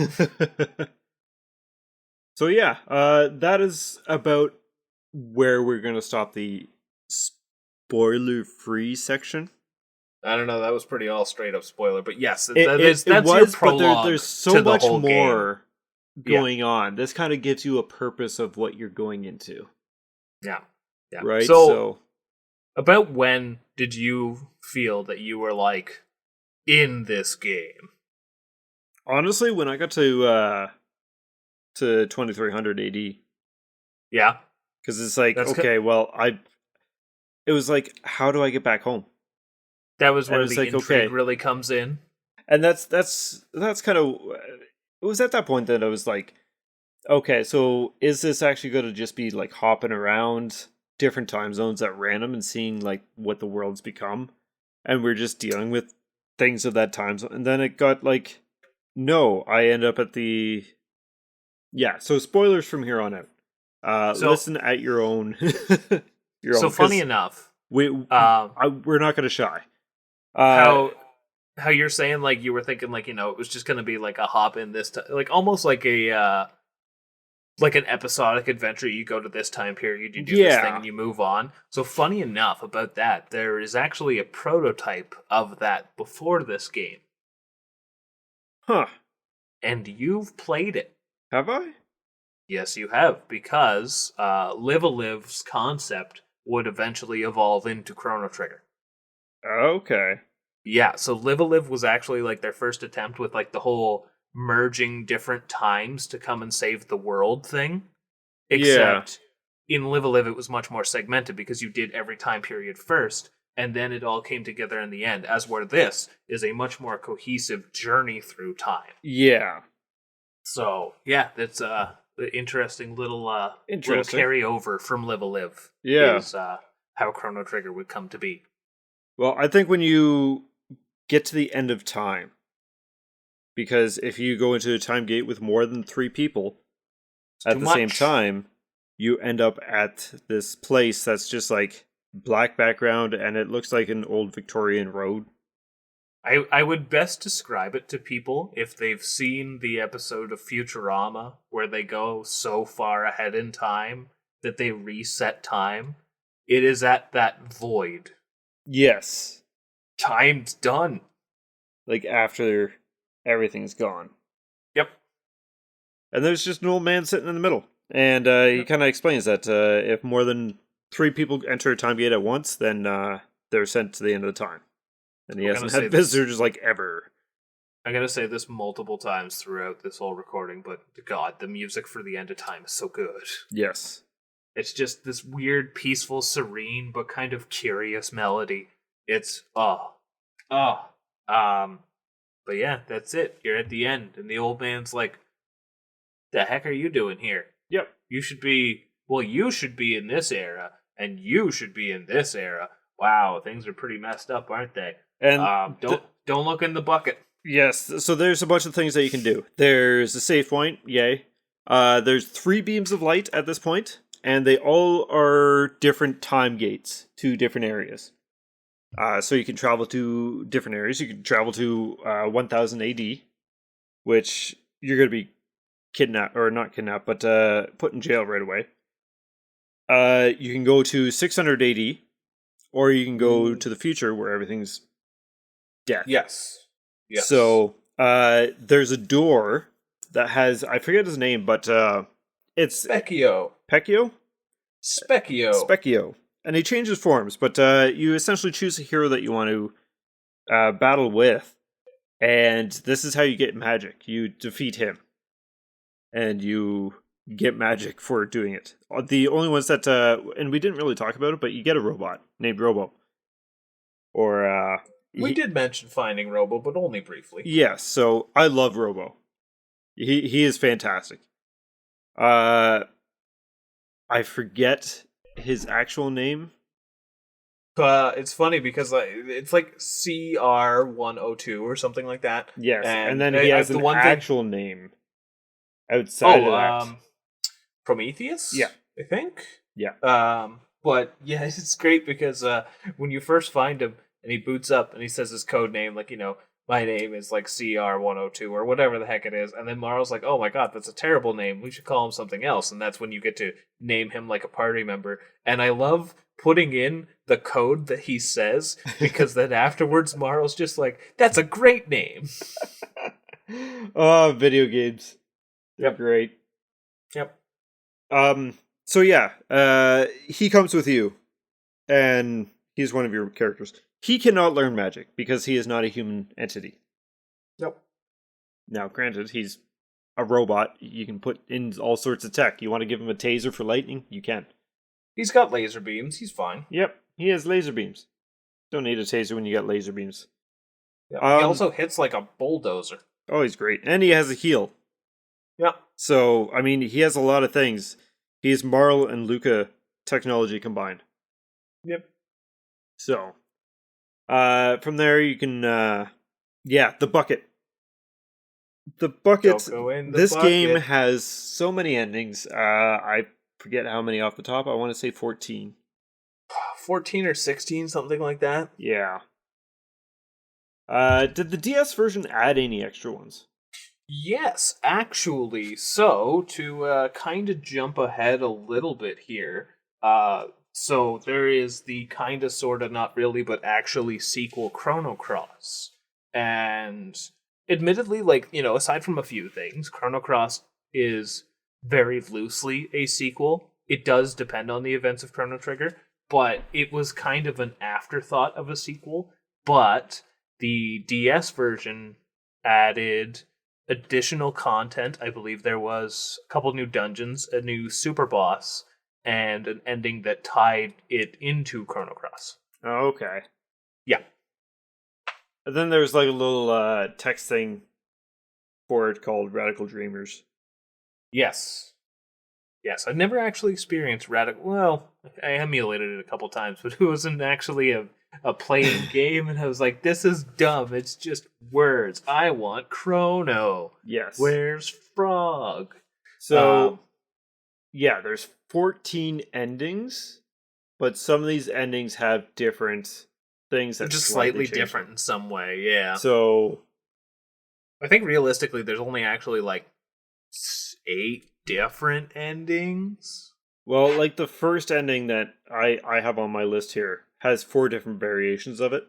So yeah, that is about where we're going to stop the spoiler-free section. I don't know, that was pretty all straight up spoiler, but yes, that's your prologue. But there's so much more going on. This kind of gives you a purpose of what you're going into. Yeah. Yeah. Right? So about when did you feel that you were like in this game? Honestly, when I got to 2300 AD. Yeah. Because it's like, it was like, how do I get back home? That was where the intrigue really comes in. And that's kind of, it was at that point that I was like, okay, so is this actually going to just be like hopping around different time zones at random and seeing like what the world's become? And we're just dealing with things of that time zone. And then it got like, no, I end up at the... Yeah, so spoilers from here on out. Listen at your own. Funny enough, we're not going to shy. How you're saying like you were thinking like it was just going to be like a hop in this time, like almost like a like an episodic adventure. You go to this time period, you do this thing, and you move on. So funny enough about that, there is actually a prototype of that before this game. Huh. And you've played it. Have I? Yes, you have, because Live-A-Live's concept would eventually evolve into Chrono Trigger. Okay. Yeah, so Live-A-Live was actually like their first attempt with like the whole merging different times to come and save the world thing. Except in Live-A-Live it was much more segmented because you did every time period first, and then it all came together in the end, as where this is a much more cohesive journey through time. Yeah. So, yeah, that's the interesting little carryover from Live-A-Live. Yeah. Is how Chrono Trigger would come to be. Well, I think when you get to the end of time, because if you go into a time gate with more than 3 people at the same time, you end up at this place that's just like black background and it looks like an old Victorian road. I would best describe it to people if they've seen the episode of Futurama where they go so far ahead in time that they reset time. It is at that void. Yes. Time's done. Like after everything's gone. Yep. And there's just an old man sitting in the middle. And he kind of explains that if more than 3 people enter a time gate at once, then they're sent to the end of the time. And he hasn't had visitors like ever. I'm going to say this multiple times throughout this whole recording, but God, the music for the end of time is so good. Yes. It's just this weird, peaceful, serene, but kind of curious melody. It's, But yeah, that's it. You're at the end, and the old man's like, the heck are you doing here? Yep. You should be in this era, and you should be in this era. Wow, things are pretty messed up, aren't they? And don't look in the bucket. Yes, so there's a bunch of things that you can do. There's a save point, yay. There's 3 beams of light at this point, and they all are different time gates to different areas. So you can travel to different areas. You can travel to 1000 AD, which you're going to be kidnapped, or not kidnapped, but put in jail right away. You can go to 600 AD, or you can go to the future where everything's death. Yes. So there's a door that has, I forget his name, but it's Specchio. Pecchio? Specchio. And he changes forms, but you essentially choose a hero that you want to battle with, and this is how you get magic. You defeat him, and you get magic for doing it. The only ones that, and we didn't really talk about it, but you get a robot named Robo. Or, we did mention finding Robo, but only briefly. Yes, so I love Robo. He is fantastic. I forget his actual name. It's funny because it's like CR102 or something like that. Yes, and then he has an actual name outside of that. Prometheus? Yeah. I think? Yeah. But yeah, it's great because when you first find him and he boots up and he says his code name, like, my name is like CR102 or whatever the heck it is. And then Marl's like, oh my god, that's a terrible name. We should call him something else. And that's when you get to name him like a party member. And I love putting in the code that he says because then afterwards Marl's just like, that's a great name. Oh, video games. They're great. Yep. So yeah, he comes with you and he's one of your characters. He cannot learn magic because he is not a human entity. Nope. Now, granted, he's a robot. You can put in all sorts of tech. You want to give him a taser for lightning? You can. He's got laser beams. He's fine. Yep, he has laser beams. Don't need a taser when you got laser beams. Yep. He also hits like a bulldozer. Oh, he's great. And he has a heal. Yep. So, I mean, he has a lot of things. He has Marl and Luca technology combined. Yep. So, from there you can, the bucket. The bucket. This game has so many endings. I forget how many off the top. I want to say 14. 14 or 16, something like that. Yeah. Did the DS version add any extra ones? Yes, actually. So, to kind of jump ahead a little bit here, so there is the kind of, sort of, not really, but actually sequel Chrono Cross. And admittedly, aside from a few things, Chrono Cross is very loosely a sequel. It does depend on the events of Chrono Trigger, but it was kind of an afterthought of a sequel. But the DS version added additional content. I believe there was a couple new dungeons, a new super boss, and an ending that tied it into Chrono Cross. Oh, okay. Yeah. And then there's like a little text thing for it called Radical Dreamers. Yes. Yes, I've never actually experienced Radical... Well, I emulated it a couple times, but it wasn't actually a playing game, and I was like, this is dumb. It's just words. I want Chrono. Yes. Where's Frog? So, there's 14 endings, but some of these endings have different things that just slightly different in some way, yeah. So, I think realistically, there's only actually like 8 different endings. Well, like the first ending that I have on my list here has 4 different variations of it.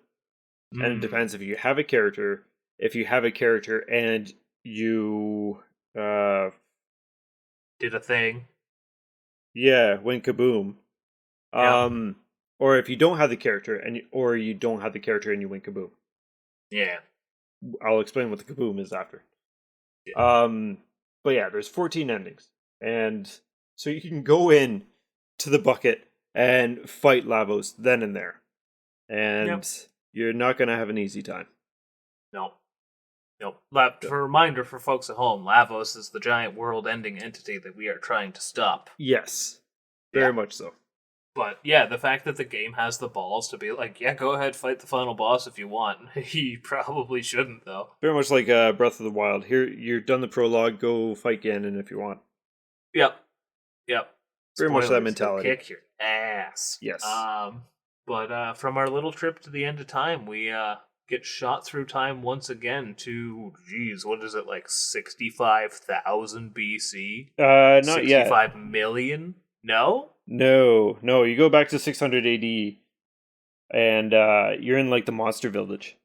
And it depends if you have a character, and you did a thing. Yeah, went kaboom. Yeah. Or if you don't have the character and you don't have the character and you went kaboom. Yeah. I'll explain what the kaboom is after. Yeah. But yeah, there's 14 endings. And so you can go in to the bucket and fight Lavos then and there. And you're not going to have an easy time. No. For a reminder for folks at home, Lavos is the giant world-ending entity that we are trying to stop. Yes. Very much so. But yeah, the fact that the game has the balls to be like, go ahead, fight the final boss if you want. He probably shouldn't, though. Very much like Breath of the Wild. Here, you're done the prologue, go fight Ganon if you want. Yep. Very much that mentality. Kick your ass. Yes. But from our little trip to the end of time, we get shot through time once again to, what is it, like 65,000 BC? Not 65 yet. 65 million? No? No. You go back to 600 AD, and you're in like the monster village.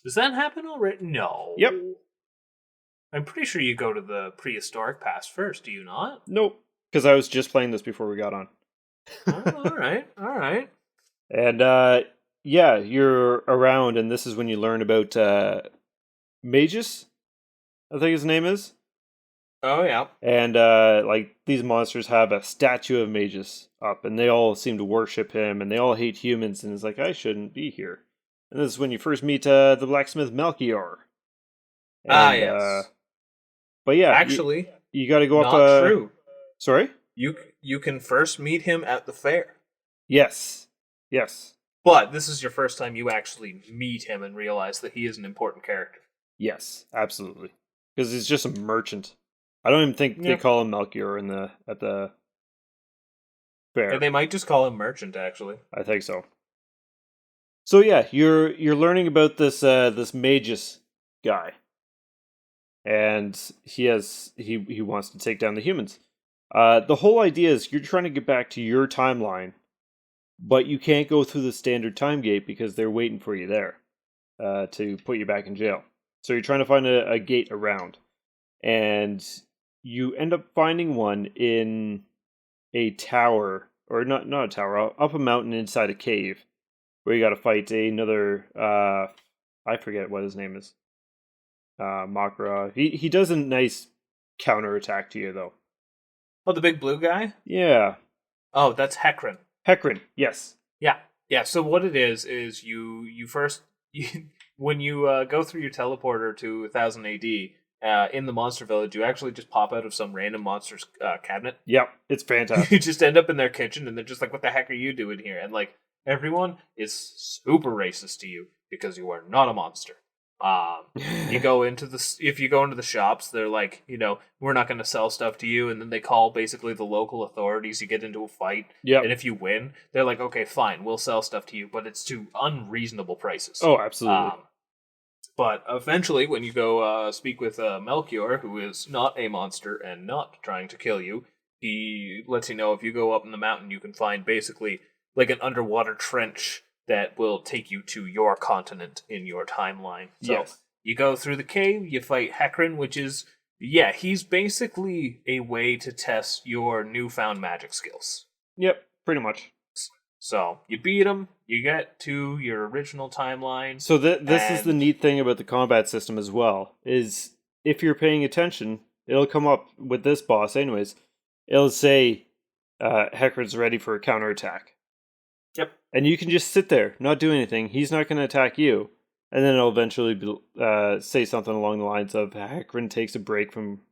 Does that happen already? No. Yep. I'm pretty sure you go to the prehistoric past first, do you not? Nope. Because I was just playing this before we got on. All right. And you're around, and this is when you learn about Magus, I think his name is. Oh, yeah. And like these monsters have a statue of Magus up, and they all seem to worship him, and they all hate humans. And it's like, I shouldn't be here. And this is when you first meet the blacksmith Melchior. And Yes. but yeah, Actually, you got to go not up. true. Sorry. You can first meet him at the fair. Yes. Yes. But this is your first time you actually meet him and realize that he is an important character. Yes, absolutely. Because he's just a merchant. I don't even think they call him Melchior at the fair. Yeah, they might just call him Merchant, actually. I think so. So yeah, you're learning about this Magus guy, and he wants to take down the humans. The whole idea is you're trying to get back to your timeline, but you can't go through the standard time gate because they're waiting for you there to put you back in jail. So you're trying to find a gate around, and you end up finding one in a tower, or not a tower, up a mountain inside a cave, where you got to fight another. I forget what his name is. Makra. He does a nice counterattack to you though. Oh, the big blue guy? Yeah. Oh, that's Hecarim. Hecarim, yes. Yeah. So what it is you first when you go through your teleporter to 1000 AD in the monster village, you actually just pop out of some random monster's cabinet. Yep, it's fantastic. You just end up in their kitchen, and they're just like, "What the heck are you doing here?" And like everyone is super racist to you because you are not a monster. You go into if you go into the shops, they're like, we're not going to sell stuff to you, and then they call basically the local authorities. You get into a fight, and if you win, they're like, okay, fine, we'll sell stuff to you, but it's to unreasonable prices. Oh, absolutely. But eventually, when you go speak with Melchior, who is not a monster and not trying to kill you, he lets you know if you go up in the mountain, you can find basically like an underwater trench that will take you to your continent in your timeline. So you go through the cave, you fight Hecarim, which is, he's basically a way to test your newfound magic skills. Yep, pretty much. So you beat him, you get to your original timeline. So this is the neat thing about the combat system as well, is if you're paying attention, it'll come up with this boss anyways. It'll say Hecarim's ready for a counterattack. Yep. And you can just sit there, not do anything. He's not going to attack you. And then it'll eventually say something along the lines of Hecarim takes a break from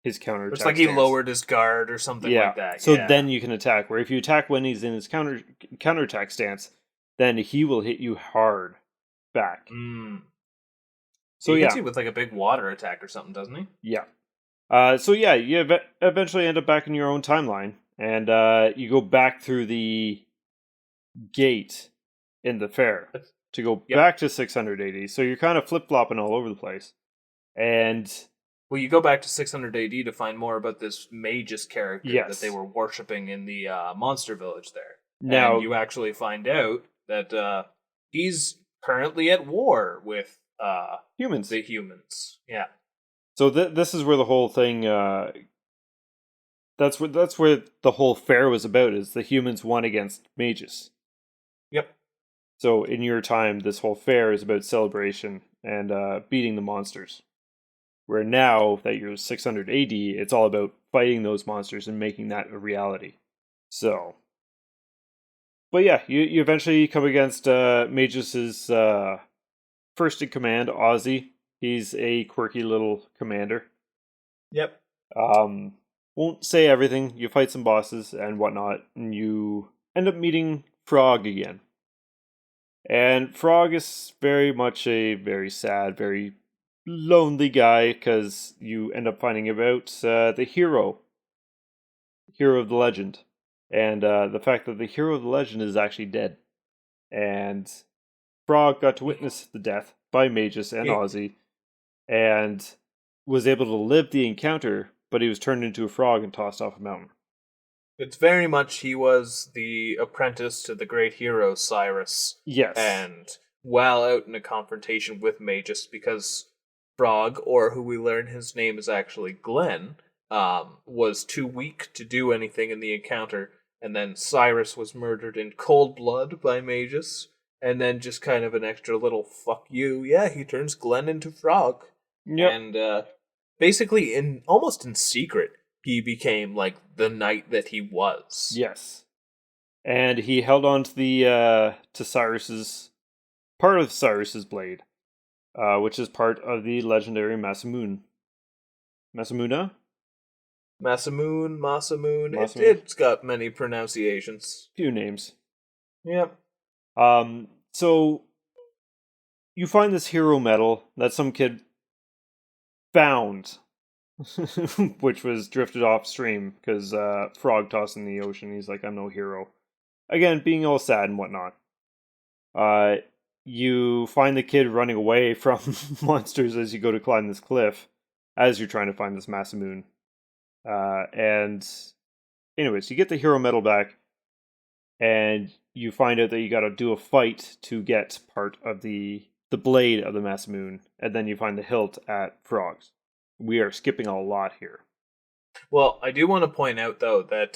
his counterattack. It's like he lowered his guard or something like that. So then you can attack. Where if you attack when he's in his counterattack stance, then he will hit you hard back. So he hits you with like a big water attack or something, doesn't he? Yeah. So yeah, you eventually end up back in your own timeline. And you go back through the gate in the fair to go back to 680. So you're kind of flip-flopping all over the place. And well, you go back to 600 AD to find more about this Magus character that they were worshipping in the monster village there. Now and you actually find out that he's currently at war with humans. The humans. Yeah. So this is where the whole thing that's where the whole fair was about, is the humans won against Magus. Yep. So in your time, this whole fair is about celebration and beating the monsters. Where now that you're 600 AD, it's all about fighting those monsters and making that a reality. So, but yeah, you eventually come against Magus's first in command, Ozzy. He's a quirky little commander. Yep. Won't say everything. You fight some bosses and whatnot, and you end up meeting Frog again. And Frog is very much a very sad, very lonely guy, because you end up finding about the hero of the legend, and the fact that the hero of the legend is actually dead. And Frog got to witness the death by Magus and Ozzy, and was able to live the encounter, but he was turned into a frog and tossed off a mountain. It's very much he was the apprentice to the great hero Cyrus. Yes. And while out in a confrontation with Magus, because Frog, or who we learn his name is actually Glenn, was too weak to do anything in the encounter, and then Cyrus was murdered in cold blood by Magus, and then just kind of an extra little fuck you, he turns Glenn into Frog. Yep. And basically almost in secret, he became like the knight that he was. Yes. And he held on to the to Cyrus's part of Cyrus's blade, which is part of the legendary Masamune. Masamuna? Masamoon. It's got many pronunciations. Few names. Yep. So you find this hero medal that some kid found, which was drifted off stream because Frog tossed in the ocean. He's like, I'm no hero. Again, being all sad and whatnot. You find the kid running away from monsters as you go to climb this cliff, as you're trying to find this Masamune. And anyways, you get the hero medal back, and you find out that you got to do a fight to get part of the blade of the Masamune, and then you find the hilt at Frog's. We are skipping a lot here. Well, I do want to point out though that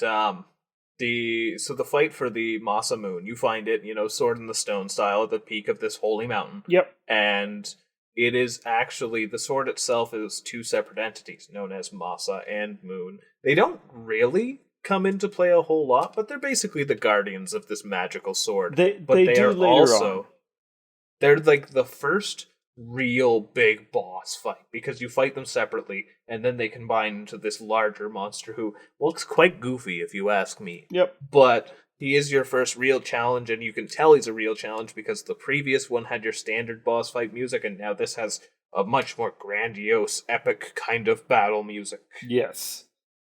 the fight for the Masamune, you find it, sword in the stone style at the peak of this holy mountain. Yep. And it is actually, the sword itself is two separate entities known as Masa and Moon. They don't really come into play a whole lot, but they're basically the guardians of this magical sword. They do later on. They're like the first real big boss fight, because you fight them separately and then they combine into this larger monster who looks quite goofy if you ask me. Yep. But he is your first real challenge, and you can tell he's a real challenge because the previous one had your standard boss fight music, and now this has a much more grandiose, epic kind of battle music. Yes.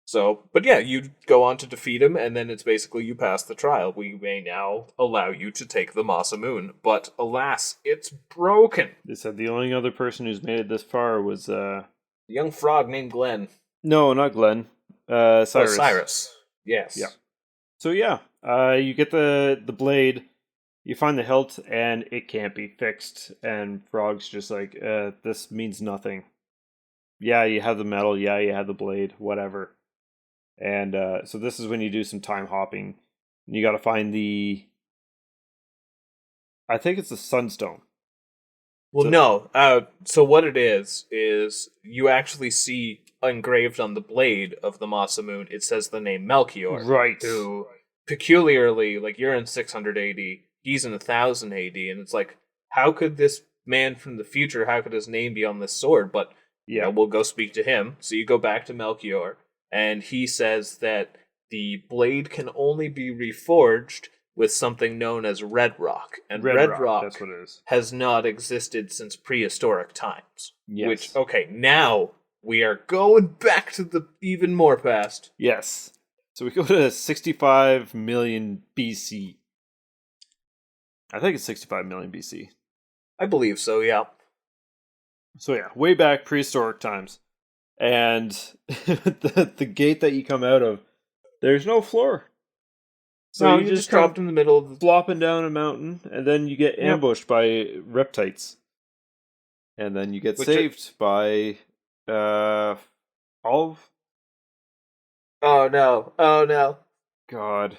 So, but yeah, you go on to defeat him, and then it's basically you pass the trial. We may now allow you to take the Masamune, but alas, it's broken. They said the only other person who's made it this far was a young frog named Glenn. No, not Glenn. Cyrus. Oh, Cyrus. Yes. Yeah. So yeah, you get the blade, you find the hilt, and it can't be fixed. And Frog's just like, this means nothing. Yeah, you have the metal. Yeah, you have the blade. Whatever. And so this is when you do some time hopping. You got to find I think it's the Sunstone. Well, no. So what it is you actually see engraved on the blade of the Masamune, it says the name Melchior. Right. Who peculiarly, like, you're in 600 AD, he's in 1000 AD, and it's like, how could this man from the future, how could his name be on this sword? But, yeah, we'll go speak to him. So you go back to Melchior, and he says that the blade can only be reforged with something known as red rock. And red rock that's what it is. Has not existed since prehistoric times. Yes. Which, okay, now we are going back to the even more past. Yes. So we go to 65 million BC. I think it's 65 million BC. I believe so, yeah. So yeah, way back prehistoric times. And the gate that you come out of, there's no floor. So you just dropped in the middle of flopping down a mountain, and then you get ambushed by reptites. And then you get saved by Olive. Oh no. God.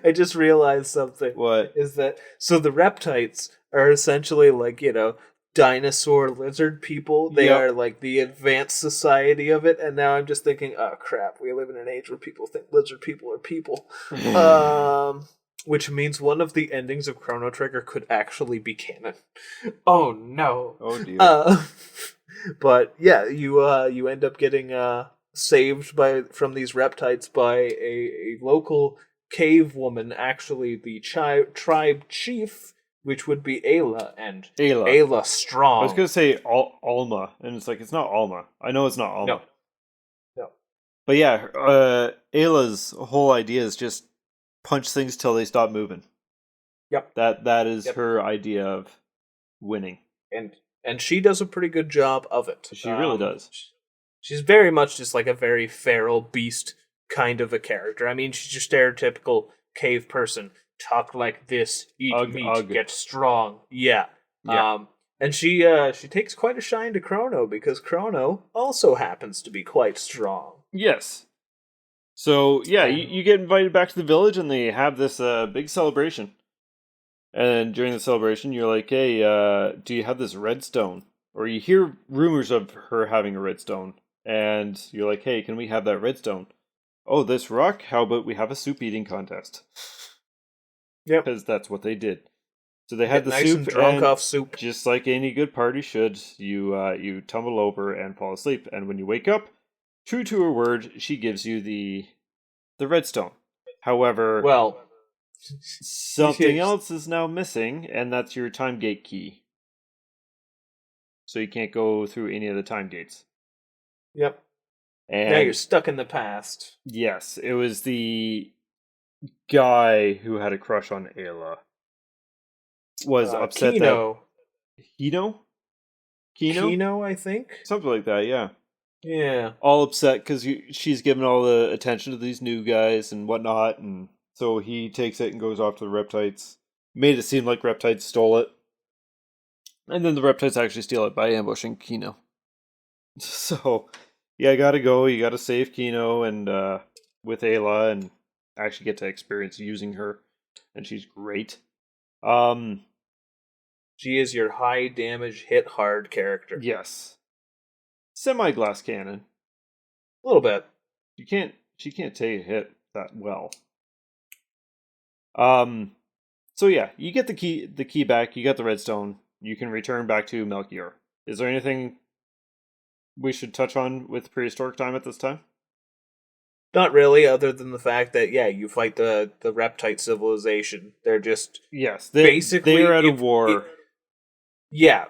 I just realized something. What? Is that, so the reptites are essentially like, dinosaur lizard people. They are like the advanced society of it, and now I'm just thinking, oh crap, we live in an age where people think lizard people are people. Which means one of the endings of Chrono Trigger could actually be canon. Oh no. Oh dear. But yeah, you end up getting saved from these reptites by a local cave woman, actually the tribe chief, which would be Ayla, and Ayla Strong. I was going to say Alma, and it's like, it's not Alma. I know it's not Alma. No. But yeah, Ayla's whole idea is just punch things till they stop moving. Yep. That is her idea of winning. And she does a pretty good job of it. She really does. She's very much just like a very feral beast kind of a character. I mean, she's your stereotypical cave person. Talk like this, eat meat, get strong. Yeah. And she takes quite a shine to Chrono, because Chrono also happens to be quite strong. Yes. So, yeah, you get invited back to the village, and they have this big celebration. And during the celebration, you're like, hey, do you have this redstone? or you hear rumors of her having a redstone, and you're like, hey, can we have that redstone? Oh, this rock? How about we have a soup eating contest? Yep. Because that's what they did. So they had the nice soup, and drunk off soup. Just like any good party should, you tumble over and fall asleep. And when you wake up, true to her word, she gives you the redstone. However, well, something else is now missing, and that's your time gate key. So you can't go through any of the time gates. Yep. And now you're stuck in the past. Yes, it was the guy who had a crush on Ayla. Was upset Kino. Kino, I think. Something like that, yeah. Yeah. All upset because she's given all the attention to these new guys and whatnot, and so he takes it and goes off to the Reptites. Made it seem like Reptites stole it. And then the Reptites actually steal it by ambushing Kino. So, yeah, gotta go. You gotta save Kino and with Ayla and actually get to experience using her. And she's great. She is your high damage, hit hard character. Yes. Semi-glass cannon. A little bit. She can't take a hit that well. So yeah, you get the key back, you got the redstone, you can return back to Melchior. Is there anything we should touch on with prehistoric time at this time? Not really, other than the fact that you fight the Reptite civilization. They're just they're at a war.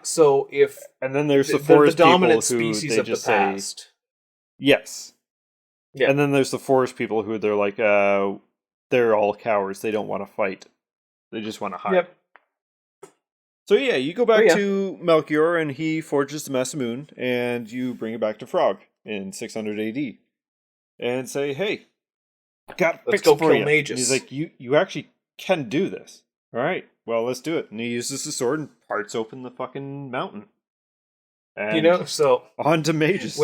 So if and then there's the forest the dominant people who species they of just the past. Say, yes. Yeah. And then there's the forest people who they're like, they're all cowards. They don't want to fight. They just want to hide. Yep. So yeah, you go back to Melchior and he forges the Masamune and you bring it back to Frog in 600 AD. And say, hey, let's go kill Magus. And he's like, you actually can do this. All right, well, let's do it. And he uses the sword and parts open the fucking mountain. And so on to Magus.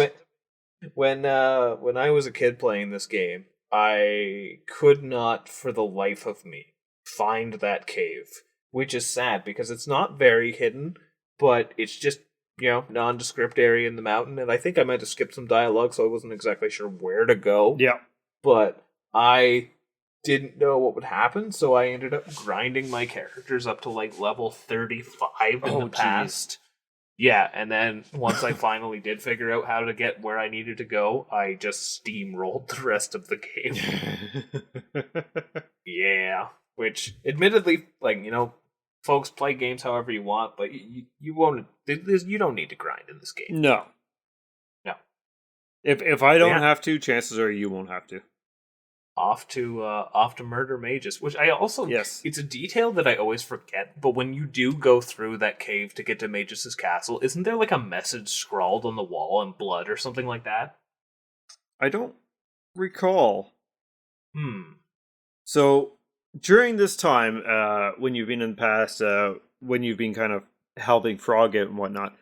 When I was a kid playing this game, I could not for the life of me find that cave, which is sad because it's not very hidden, but it's just nondescript area in the mountain, and I think I might have skipped some dialogue, so I wasn't exactly sure where to go. Yeah. But I didn't know what would happen, so I ended up grinding my characters up to like level 35 in the past. Yeah, and then once I finally did figure out how to get where I needed to go, I just steamrolled the rest of the game. Yeah. Which, admittedly, folks play games however you want, but you won't. You don't need to grind in this game. No. If I don't have to, chances are you won't have to. Off to murder Magus, which I also it's a detail that I always forget. But when you do go through that cave to get to Magus's castle, isn't there like a message scrawled on the wall in blood or something like that? I don't recall. So during this time, when you've been in the past, when you've been kind of helping Frog out and whatnot,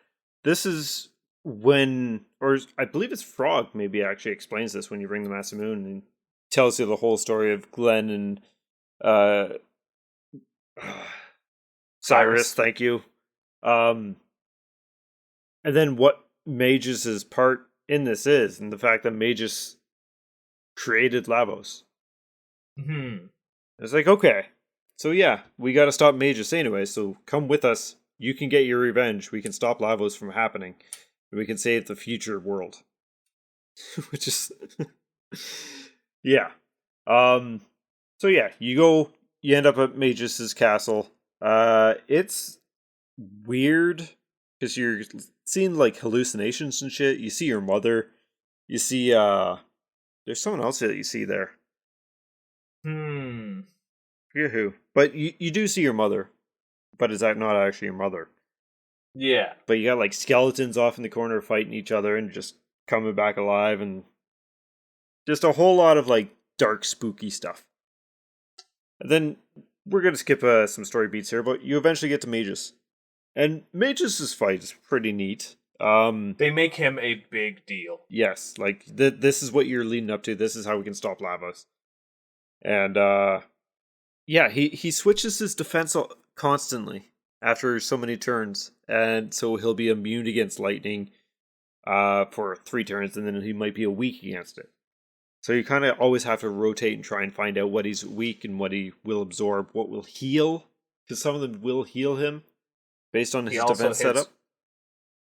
this is when, or I believe it's Frog maybe actually explains this when you bring the Masamune and tells you the whole story of Glenn and Cyrus. Thank you. And then what Magus's part in this is, and the fact that Magus created Lavos. It's like, okay, so yeah, we got to stop Magus anyway. So come with us. You can get your revenge. We can stop Lavos from happening. We can save the future world. Which is yeah. So yeah, you end up at Magus's castle. It's weird because you're seeing like hallucinations and shit. You see your mother. You see there's someone else that you see there. Forget who. But you do see your mother. But is that not actually your mother? Yeah. But you got like skeletons off in the corner fighting each other and just coming back alive and just a whole lot of like dark spooky stuff. And then we're going to skip some story beats here, but you eventually get to Magus. And Magus's fight is pretty neat. They make him a big deal. Yes, like this is what you're leading up to. This is how we can stop Lavos. And yeah, he switches his defense constantly. after so many turns, and so he'll be immune against lightning for 3 turns, and then he might be weak against it. So you kind of always have to rotate and try and find out what he's weak and what he will absorb, what will heal, because some of them will heal him based on his defense setup.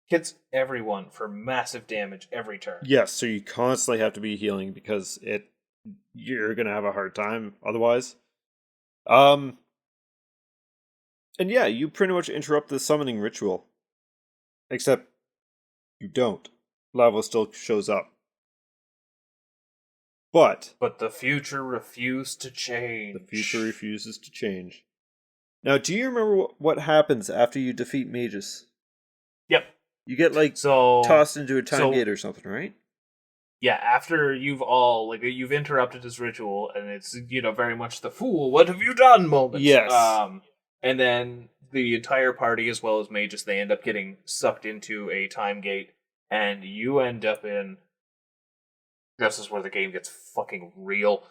Hits everyone for massive damage every turn. Yes, so you constantly have to be healing because you're gonna have a hard time otherwise. And yeah, you pretty much interrupt the summoning ritual. Except you don't. Lava still shows up. But the future refused to change. The future refuses to change. Now, do you remember what happens after you defeat mages? Yep. You get tossed into a time gate or something, right? Yeah, after you've interrupted his ritual, and it's very much the fool. What have you done moment? Yes. And then the entire party, as well as mages, they end up getting sucked into a time gate, and you end up in. This is where the game gets fucking real.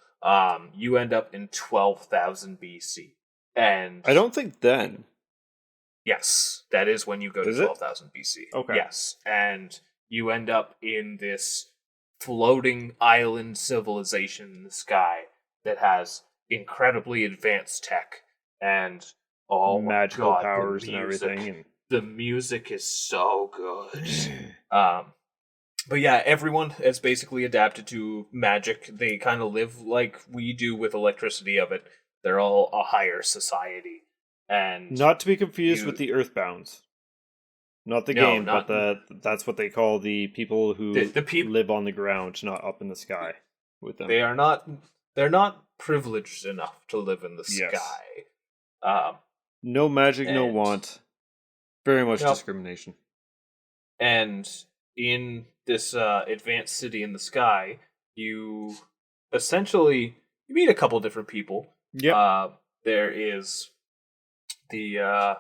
You end up in 12,000 BC, and I don't think then. Yes, that is when you go to 12,000 BC. Okay. Yes, and you end up in this floating island civilization in the sky that has incredibly advanced tech and magical powers and everything. And the music is so good. But yeah, everyone has basically adapted to magic. They kind of live like we do with electricity of it. They're all a higher society. And not to be confused with the Earthbounds. Not the game, but that's what they call the people who live on the ground, not up in the sky with them. They're not privileged enough to live in the sky. No magic, no want. Very much discrimination. And in this advanced city in the sky, you essentially meet a couple different people. Yep. There is the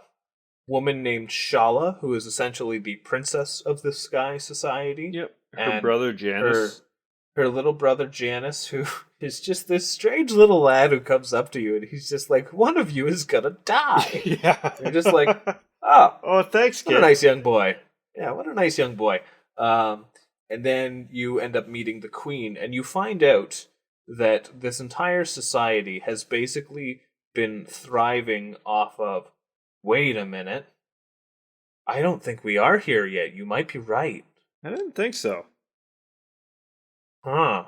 woman named Shala, who is essentially the princess of the Sky Society. Yep. Her brother Janus. Her little brother Janus, who is just this strange little lad who comes up to you, and he's just like, one of you is gonna die. Yeah. You're just like, oh, thanks, kid. What a nice young boy. Yeah, what a nice young boy. And then you end up meeting the queen, and you find out that this entire society has basically been thriving off of, wait a minute, I don't think we are here yet. You might be right. I didn't think so. Huh.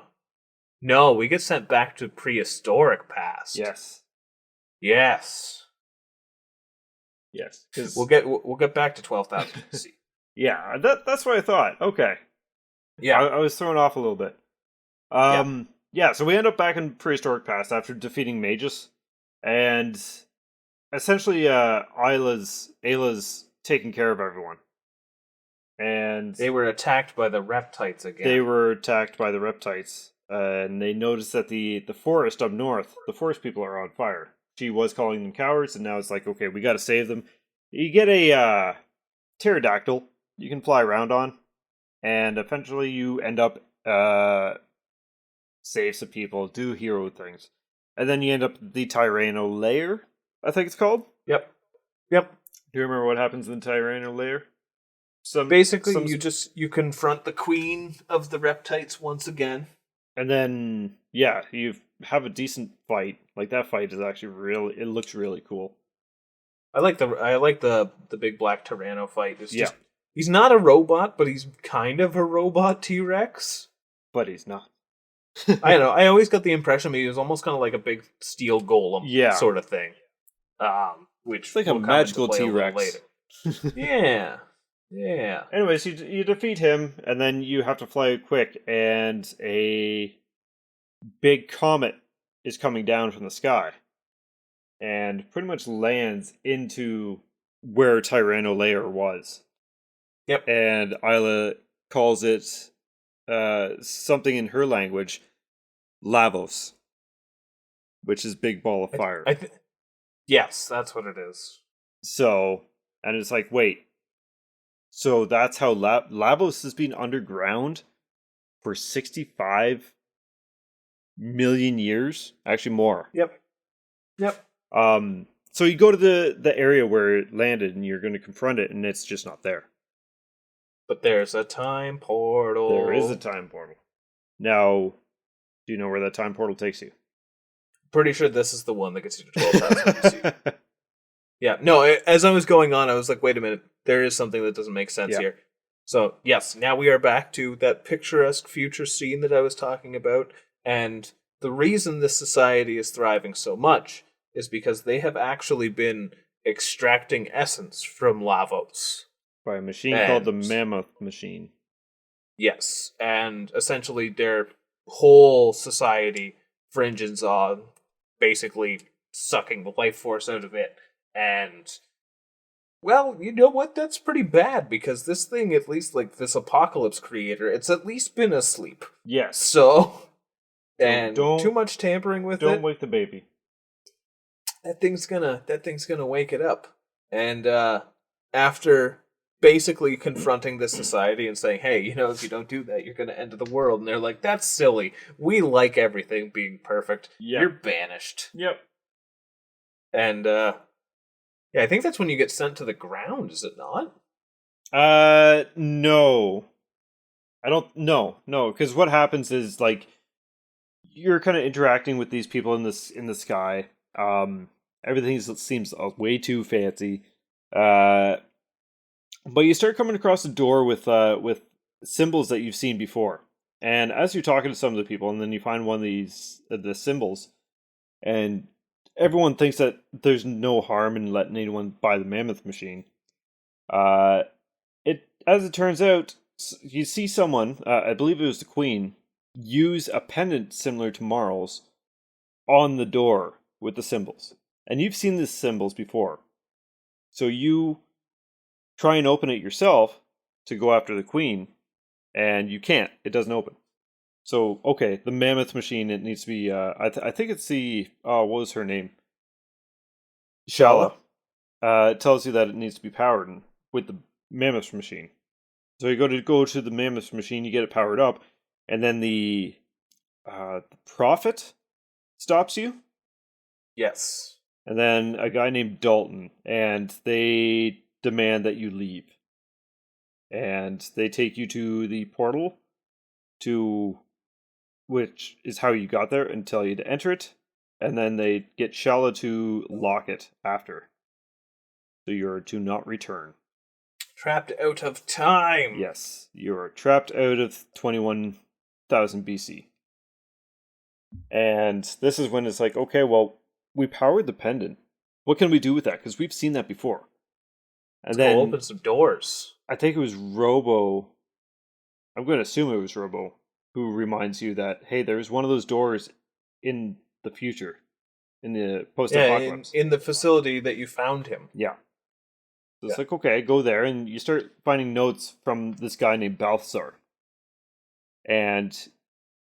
No, we get sent back to prehistoric past. Yes. Yes. Yes. We'll get back to 12,000 BC. Yeah, that's what I thought. Okay. Yeah. I was thrown off a little bit. Yeah, so we end up back in prehistoric past after defeating mages. And essentially, Ayla's taking care of everyone. And they were attacked by the reptites again. And they noticed that the forest up north, the forest people are on fire. She was calling them cowards, and now it's like, okay, we gotta save them. You get a pterodactyl you can fly around on, and eventually you end up save some people, do hero things. And then you end up the Tyranno lair, I think it's called. Yep. Do you remember what happens in the Tyranno lair? You confront the queen of the reptites once again. And then, yeah, you have a decent fight. Like, that fight is actually it looks really cool. I like the big black Tyranno fight. He's not a robot, but he's kind of a robot T-Rex. But he's not. I don't know. I always got the impression he was almost kind of like a big steel golem sort of thing. Which it's like a magical T-Rex. Yeah. Yeah. Anyways, you defeat him, and then you have to fly quick, and a big comet is coming down from the sky. And pretty much lands into where Tyranno lair was. Yep. And Ayla calls it something in her language, Lavos, which is big ball of fire. Yes, that's what it is. So, and it's like, wait, so that's how Lavos has been underground for 65 million years? Actually more. Yep. So you go to the area where it landed, and you're going to confront it, and it's just not there. But there's a time portal. There is a time portal. Now, do you know where that time portal takes you? Pretty sure this is the one that gets you to 12,000 BC. Yeah, no, as I was going on, I was like, wait a minute, there is something that doesn't make sense here. So, yes, now we are back to that picturesque future scene that I was talking about, and the reason this society is thriving so much is because they have actually been extracting essence from Lavos. By a machine called the Mammoth Machine. Yes, and essentially their whole society fringes on basically sucking the life force out of it, and well, you know what? That's pretty bad, because this thing, at least like this apocalypse creator, it's at least been asleep. Yes. So, and too much tampering with it. Don't wake the baby. That thing's gonna wake it up. And after basically confronting this society and saying, hey, you know, if you don't do that, you're gonna end the world. And they're like, that's silly. We like everything being perfect. Yep. You're banished. Yep. And yeah, I think that's when you get sent to the ground, is it not? No. I don't no, because what happens is like you're kind of interacting with these people in the sky. Everything seems way too fancy. But you start coming across a door with symbols that you've seen before. And as you're talking to some of the people, and then you find one of these the symbols, and everyone thinks that there's no harm in letting anyone buy the Mammoth Machine. As it turns out, you see someone, I believe it was the Queen, use a pendant similar to Marl's on the door with the symbols. And you've seen these symbols before. So you try and open it yourself to go after the Queen, and you can't. It doesn't open. So, okay, the Mammoth Machine, it needs to be, I think it's what was her name? Shala. It tells you that it needs to be powered with the Mammoth Machine. So you go to the Mammoth Machine, you get it powered up, and then the Prophet stops you. Yes. And then a guy named Dalton, and they demand that you leave. And they take you to the portal, which is how you got there, and tell you to enter it. And then they get Shala to lock it after. So you're to not return. Trapped out of time. Yes, you're trapped out of 21,000 BC. And this is when it's like, okay, well, we powered the pendant. What can we do with that? Because we've seen that before. And then go open some doors. I think it was Robo. I'm going to assume it was Robo who reminds you that, hey, there's one of those doors in the future, in the post-apocalypse. In the facility that you found him. Yeah. So it's like, okay, go there, and you start finding notes from this guy named Balthazar. And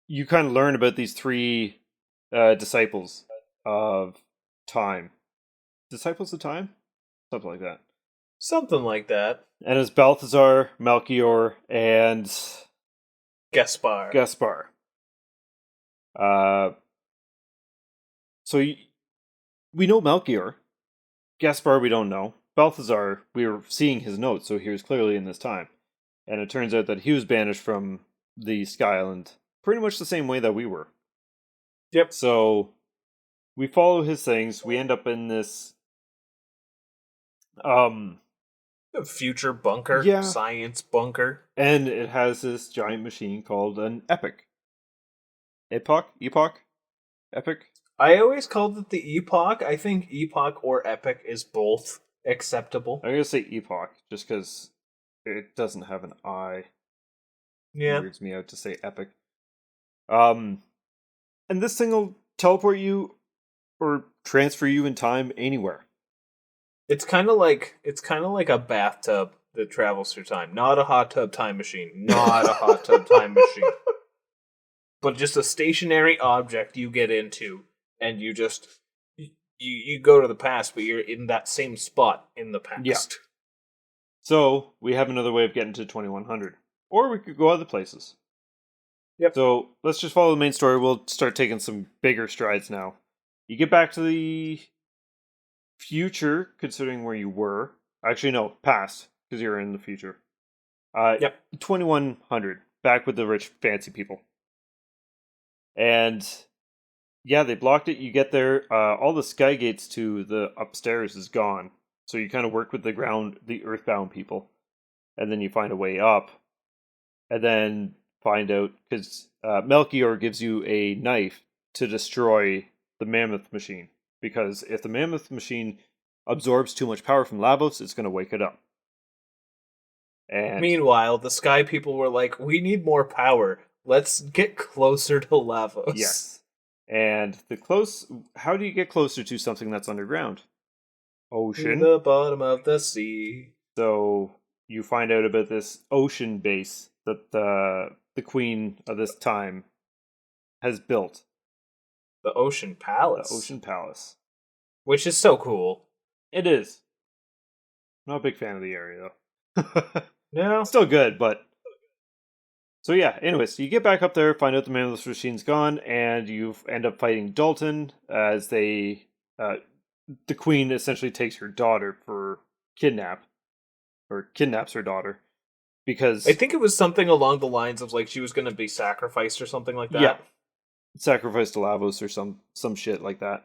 you kind of learn about these three disciples of time. Disciples of time? Something like that. Something like that. And it's Balthazar, Melchior, and Gaspar. So we know Melchior. Gaspar we don't know. Balthazar, we were seeing his notes, so he was clearly in this time. And it turns out that he was banished from the Sky Island pretty much the same way that we were. Yep. So we follow his things. We end up in this future bunker, science bunker. And it has this giant machine called an Epic. Epoch? Epic? I always called it the Epoch. I think Epoch or Epic is both acceptable. I'm going to say Epoch, just because it doesn't have an I. Yeah. It weirds me out to say Epic. And this thing will teleport you or transfer you in time anywhere. It's kind of like a bathtub that travels through time. Not a hot tub time machine. Not a hot tub time machine. But just a stationary object you get into, and you just you go to the past, but you're in that same spot in the past. Yeah. So we have another way of getting to 2100, or we could go other places. Yep. So let's just follow the main story. We'll start taking some bigger strides now. You get back to the future, considering where you were. Actually, no, past, because you're in the future. 2100, back with the rich, fancy people. And yeah, they blocked it. You get there, all the sky gates to the upstairs is gone. So you kind of work with the earthbound people. And then you find a way up. And then find out, because Melchior gives you a knife to destroy the mammoth machine. Because if the mammoth machine absorbs too much power from Lavos, it's going to wake it up. And meanwhile, the sky people were like, we need more power. Let's get closer to Lavos. Yes. And how do you get closer to something that's underground? Ocean. To the bottom of the sea. So you find out about this ocean base that the queen of this time has built. The Ocean Palace. The Ocean Palace. Which is so cool. It is. Not a big fan of the area, though. No? Still good, but... So yeah, anyways, you get back up there, find out the mammoth machine's gone, and you end up fighting Dalton as the queen essentially takes her daughter for kidnaps her daughter, because... I think it was something along the lines of, like, she was going to be sacrificed or something like that. Yeah. Sacrificed to Lavos or some shit like that.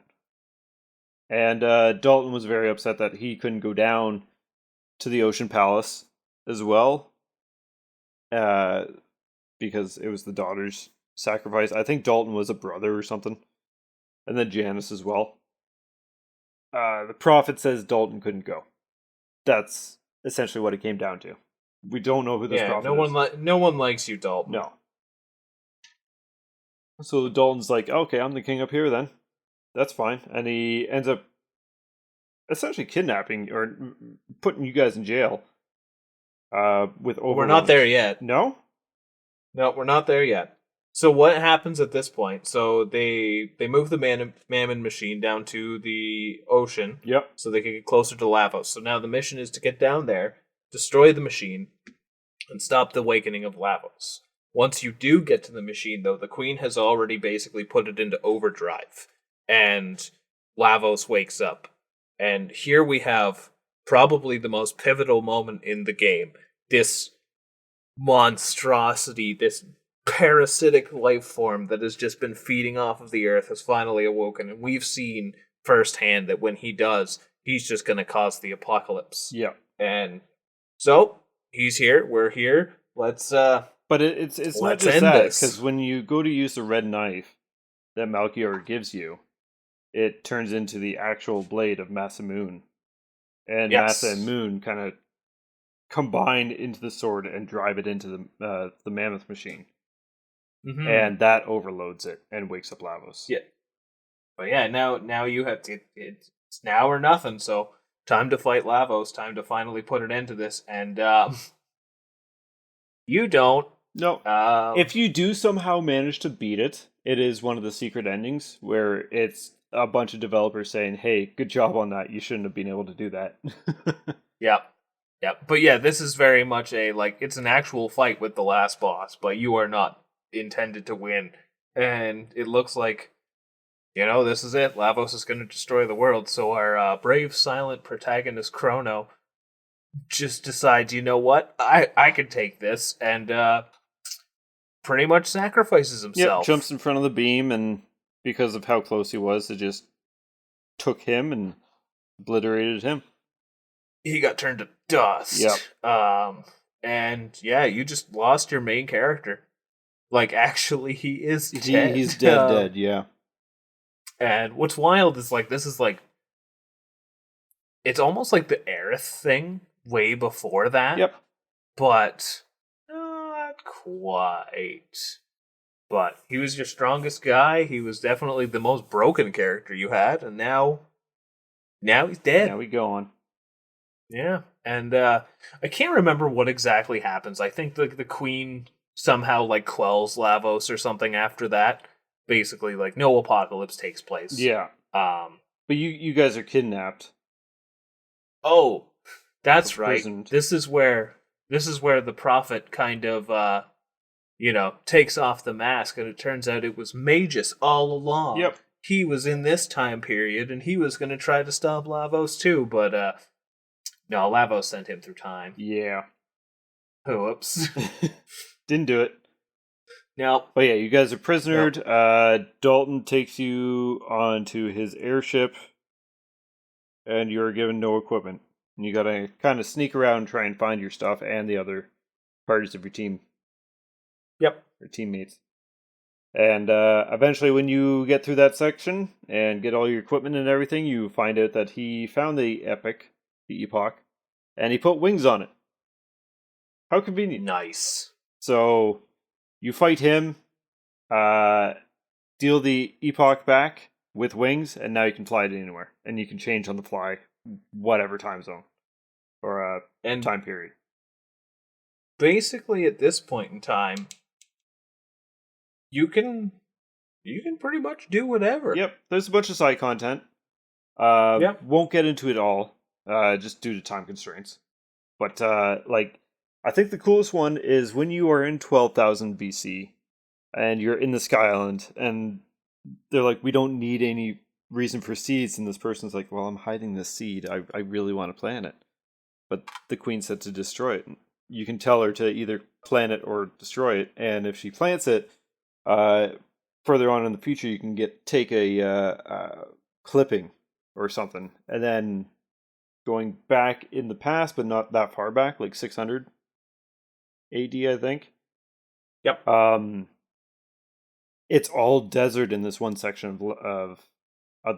And Dalton was very upset that he couldn't go down to the Ocean Palace as well, because it was the daughter's sacrifice. I think Dalton was a brother or something, and then Janice as well. The prophet says Dalton couldn't go. That's essentially what it came down to. We don't know who this prophet is. No one likes you, Dalton. No. So Dalton's like, okay, I'm the king up here then. That's fine. And he ends up essentially kidnapping or putting you guys in jail. With Overlord. We're not there yet. No? No, we're not there yet. So what happens at this point? So they move the Mammon machine down to the ocean. Yep. So they can get closer to Lavos. So now the mission is to get down there, destroy the machine, and stop the awakening of Lavos. Once you do get to the machine, though, the queen has already basically put it into overdrive. And Lavos wakes up. And here we have probably the most pivotal moment in the game. This monstrosity, this parasitic life form that has just been feeding off of the earth has finally awoken. And we've seen firsthand that when he does, he's just going to cause the apocalypse. Yeah. And so, he's here, we're here, let's... But it's not just that, because when you go to use the red knife that Melchior gives you, it turns into the actual blade of Masamune. And Masa and Moon kind of combine into the sword and drive it into the mammoth machine. Mm-hmm. And that overloads it and wakes up Lavos. Yeah. But yeah, now you have to... It's now or nothing, so time to fight Lavos, time to finally put an end to this, and you don't. No. If you do somehow manage to beat it, it is one of the secret endings where it's a bunch of developers saying, hey, good job on that. You shouldn't have been able to do that. Yeah. But yeah, this is very much it's an actual fight with the last boss, but you are not intended to win. And it looks like, this is it. Lavos is going to destroy the world. So our brave, silent protagonist, Chrono, just decides, you know what? I can take this, and pretty much sacrifices himself. Yep, jumps in front of the beam, and because of how close he was, it just took him and obliterated him. He got turned to dust. Yep. And yeah, you just lost your main character. Actually, he is dead. He's dead, yeah. And what's wild is, this is, it's almost like the Aerith thing way before that. Yep. But not quite. But he was your strongest guy. He was definitely the most broken character you had, and now he's dead. Now we go on. Yeah, and I can't remember what exactly happens. I think the queen somehow quells Lavos or something after that. Basically, no apocalypse takes place. Yeah. But you guys are kidnapped. Oh, that's right. This is where the prophet kind of takes off the mask, and it turns out it was Magus all along. Yep. he was in this time period and he was going to try to stop Lavos too, but no, Lavos sent him through time. Yeah. Whoops. Didn't do it. No. But yeah, you guys are prisonered. Dalton takes you onto his airship, and you're given no equipment. And you gotta kind of sneak around and try and find your stuff and the other parties of your team. Yep. Your teammates. And eventually, when you get through that section and get all your equipment and everything, you find out that he found the Epoch, and he put wings on it. How convenient. Nice. So, you fight him, deal the Epoch back with wings, and now you can fly it anywhere. And you can change on the fly, whatever time zone or time period. Basically, at this point in time, you can pretty much do whatever. Yep, there's a bunch of side content. Won't get into it all, just due to time constraints. But I think the coolest one is when you are in 12,000 BC, and you're in the Sky Island, and they're like, we don't need any reason for seeds, and this person's like, well, I'm hiding this seed. I really want to plant it. But the queen said to destroy it. You can tell her to either plant it or destroy it, and if she plants it, further on in the future, you can take a clipping or something, and then going back in the past, but not that far back, like 600 AD, I think. Yep. It's all desert in this one section of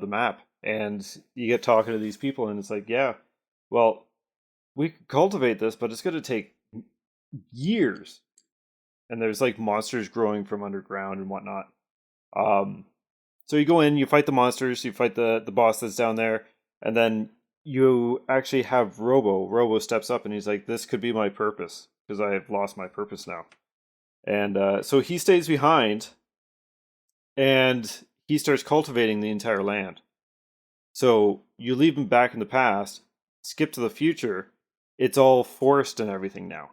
the map, and you get talking to these people, and it's like, yeah, well, we could cultivate this, but it's going to take years. And there's like monsters growing from underground and whatnot. So you go in, you fight the monsters, you fight the boss that's down there, and then you actually have Robo. Robo steps up and he's like, this could be my purpose, because I have lost my purpose now. And so he stays behind, and he starts cultivating the entire land. So you leave him back in the past, skip to the future, it's all forest and everything now.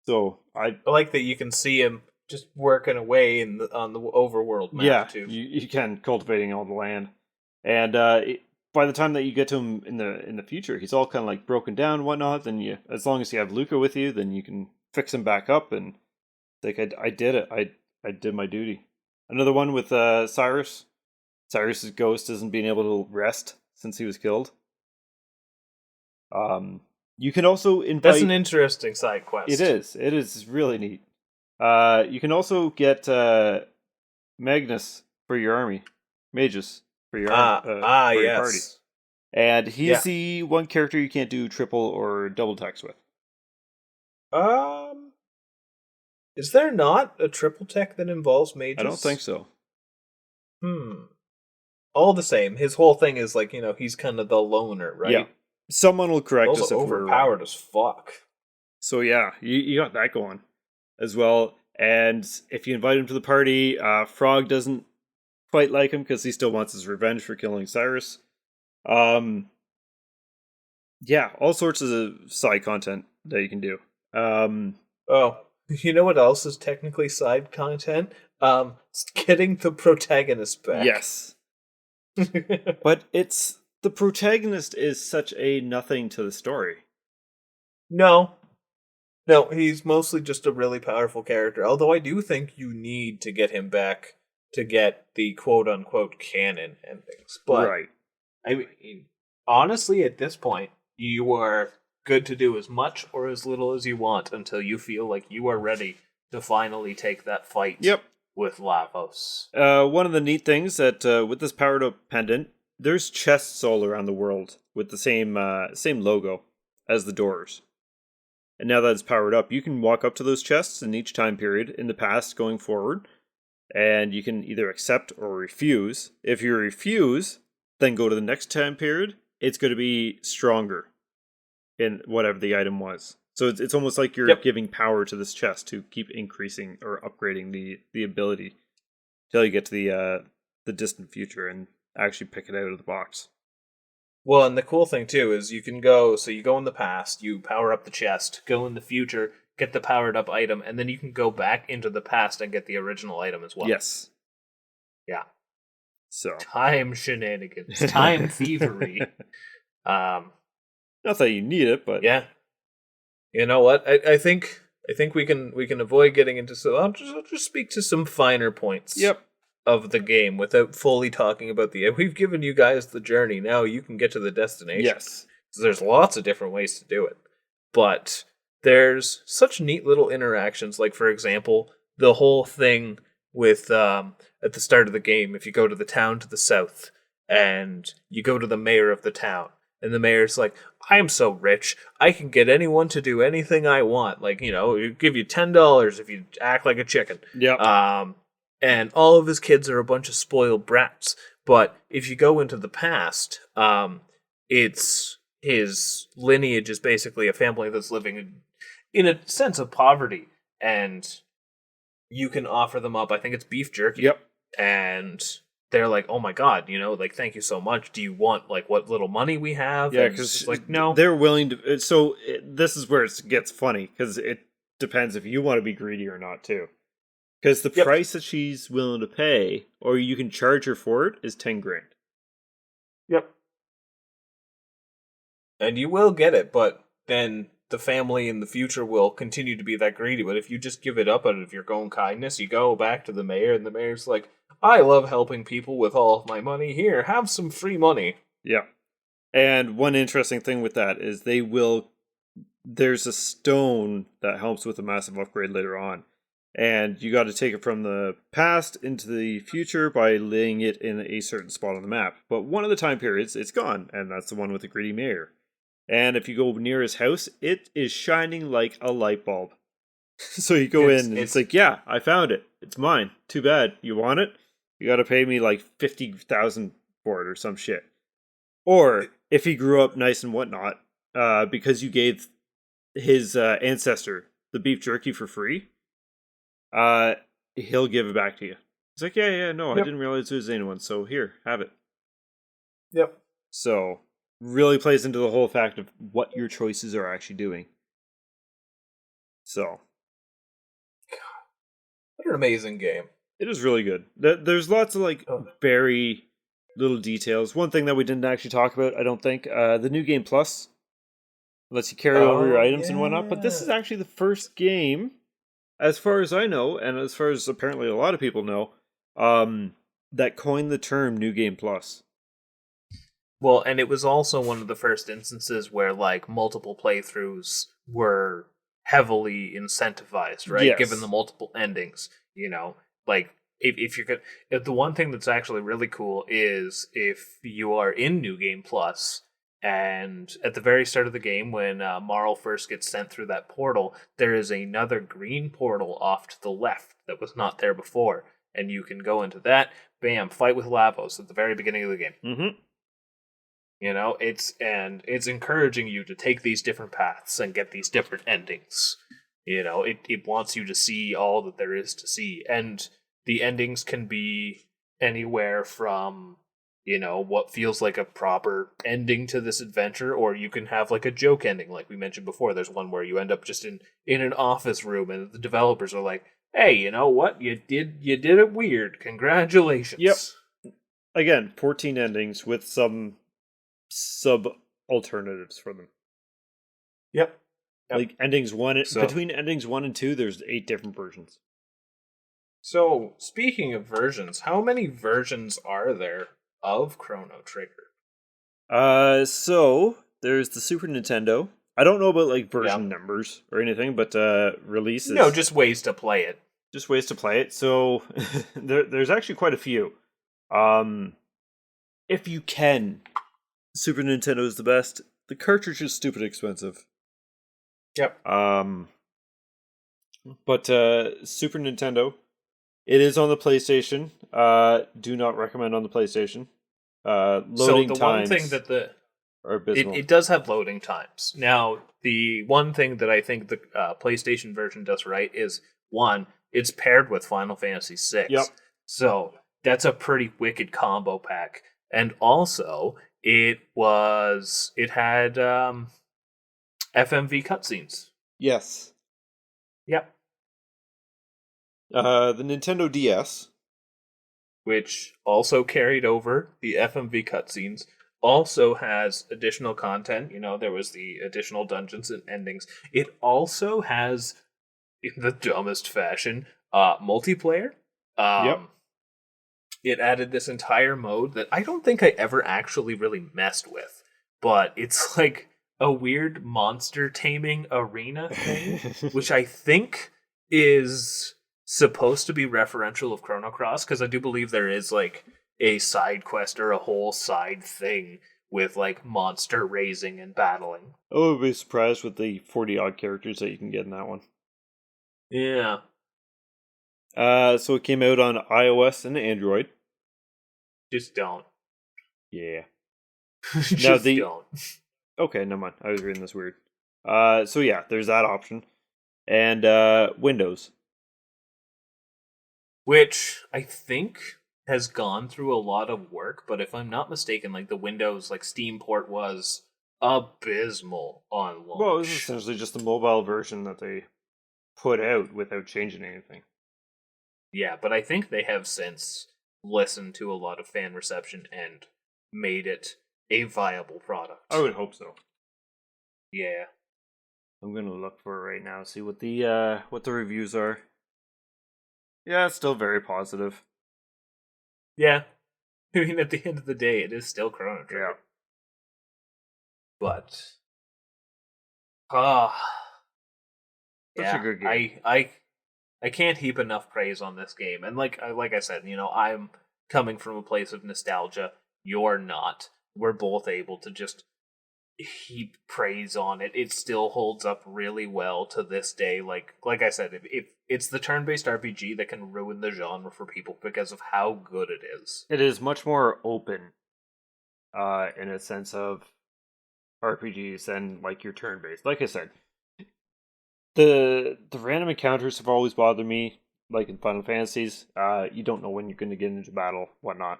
So I like that you can see him just working away on the overworld map too. You can, cultivating all the land, and by the time that you get to him in the future, he's all kind of like broken down and whatnot. Then as long as you have Luca with you, then you can fix him back up, and like I did it. I did my duty. Another one with Cyrus. Cyrus's ghost isn't being able to rest since he was killed. You can also invite... That's an interesting side quest. It is. It is really neat. You can also get Magnus for your army. Magus for your, your party. And he's the one character you can't do triple or double text with. Is there not a triple tech that involves Magus? I don't think so. All the same, his whole thing is like, he's kind of the loner, right? Yeah. Someone will correct us if we're overpowered as fuck. So yeah, you got that going as well. And if you invite him to the party, Frog doesn't quite like him because he still wants his revenge for killing Cyrus. Yeah, all sorts of side content that you can do. You know what else is technically side content? Getting the protagonist back. Yes. But the protagonist is such a nothing to the story. No, he's mostly just a really powerful character. Although I do think you need to get him back to get the quote-unquote canon endings. But, right. I mean, honestly, at this point, you are good to do as much or as little as you want until you feel like you are ready to finally take that fight with Lavos. One of the neat things that with this powered-up pendant, there's chests all around the world with the same logo as the doors. And now that it's powered up, you can walk up to those chests in each time period in the past going forward, and you can either accept or refuse. If you refuse, then go to the next time period, it's going to be stronger in whatever the item was. So it's almost like you're giving power to this chest to keep increasing or upgrading the ability until you get to the distant future and actually pick it out of the box. Well, and the cool thing too is you can go in the past, you power up the chest, go in the future, get the powered up item, and then you can go back into the past and get the original item as well. Yes. Yeah. So time shenanigans, time thievery. Not that you need it, but yeah. You know what? I think we can avoid getting into so I'll just speak to some finer points. Yep. Of the game without fully talking about we've given you guys the journey. Now you can get to the destination. Yes. So there's lots of different ways to do it. But there's such neat little interactions, like for example, the whole thing with at the start of the game, if you go to the town to the south and you go to the mayor of the town, and the mayor's like, I am so rich, I can get anyone to do anything I want. Like, give you $10 if you act like a chicken. Yeah. And all of his kids are a bunch of spoiled brats. But if you go into the past, it's his lineage is basically a family that's living in a sense of poverty, and you can offer them up. I think it's beef jerky. Yep. And they're like, "Oh my god, thank you so much. Do you want what little money we have?" Yeah, because no, they're willing to. So this is where it gets funny because it depends if you want to be greedy or not too. Because the price that she's willing to pay, or you can charge her for it, is 10 grand. Yep. And you will get it, but then the family in the future will continue to be that greedy. But if you just give it up out of your own kindness, you go back to the mayor, and the mayor's like, I love helping people with all of my money. Here, have some free money. Yeah. And one interesting thing with that is there's a stone that helps with a massive upgrade later on. And you got to take it from the past into the future by laying it in a certain spot on the map. But one of the time periods, it's gone, and that's the one with the greedy mayor. And if you go near his house, it is shining like a light bulb. So you go in, and it's like, yeah, I found it. It's mine. Too bad. You want it? You got to pay me like 50,000 for it or some shit. Or if he grew up nice and whatnot, because you gave his ancestor the beef jerky for free, he'll give it back to you. It's like, no, I didn't realize there was anyone, so here, have it. Yep. So, really plays into the whole fact of what your choices are actually doing. So. What an amazing game. It is really good. There's lots of, very little details. One thing that we didn't actually talk about, I don't think, the New Game Plus lets you carry over your items and whatnot, but this is actually the first game, as far as I know, and as far as apparently a lot of people know, that coined the term New Game Plus. Well, and it was also one of the first instances where multiple playthroughs were heavily incentivized, right? Yes. Given the multiple endings, if you're good, the one thing that's actually really cool is if you are in New Game Plus. And at the very start of the game, when Marl first gets sent through that portal, there is another green portal off to the left that was not there before. And you can go into that, bam, fight with Lavos at the very beginning of the game. Mm-hmm. It's encouraging you to take these different paths and get these different endings. It wants you to see all that there is to see. And the endings can be anywhere from what feels like a proper ending to this adventure, or you can have a joke ending, like we mentioned before. There's one where you end up just in an office room, and the developers are like, "Hey, you know what? You did it weird. Congratulations." Yep. Again, 14 endings with some sub alternatives for them. Yep. Between endings 1 and 2, there's 8 different versions. So, speaking of versions, how many versions are there of Chrono Trigger? So there's the Super Nintendo. I don't know about version numbers or anything, but releases. No, just ways to play it. Just ways to play it. So there's actually quite a few. If you can, Super Nintendo is the best. The cartridge is stupid expensive. Yep. But Super Nintendo, it is on the PlayStation. Do not recommend on the PlayStation. Loading times. One thing that it does have loading times. Now, the one thing that I think the PlayStation version does right is, one, it's paired with Final Fantasy VI. Yep. So that's a pretty wicked combo pack. And also, it had FMV cutscenes. Yes. Yep. The Nintendo DS which also carried over the FMV cutscenes, also has additional content. There was the additional dungeons and endings. It also has, in the dumbest fashion, multiplayer. Yep. It added this entire mode that I don't think I ever actually really messed with, but it's like a weird monster taming arena thing, which I think is supposed to be referential of Chrono Cross, because I do believe there is like a side quest or a whole side thing with like monster raising and battling. I would be surprised with the 40 odd characters that you can get in that one. Yeah. So it came out on iOS and Android. Just don't. Yeah. Just don't. Okay, never mind. I was reading this weird. So yeah, there's that option. And Windows. Which I think has gone through a lot of work, but if I'm not mistaken, like the Windows like Steam port was abysmal on launch. Well, it was essentially just the mobile version that they put out without changing anything. Yeah, but I think they have since listened to a lot of fan reception and made it a viable product. I would hope so. Yeah. I'm gonna look for it right now, see what the reviews are. Yeah, it's still very positive. Yeah. I mean, at the end of the day, it is still Chrono Trigger. Yeah. But Such a good game. I can't heap enough praise on this game. And like I said, I'm coming from a place of nostalgia. You're not. We're both able to just heap praise on it. It still holds up really well to this day. Like I said, if it's the turn-based RPG that can ruin the genre for people because of how good it is. It is much more open, in a sense of RPGs than like your turn-based. Like I said, the random encounters have always bothered me. Like in Final Fantasies, you don't know when you're going to get into battle, whatnot.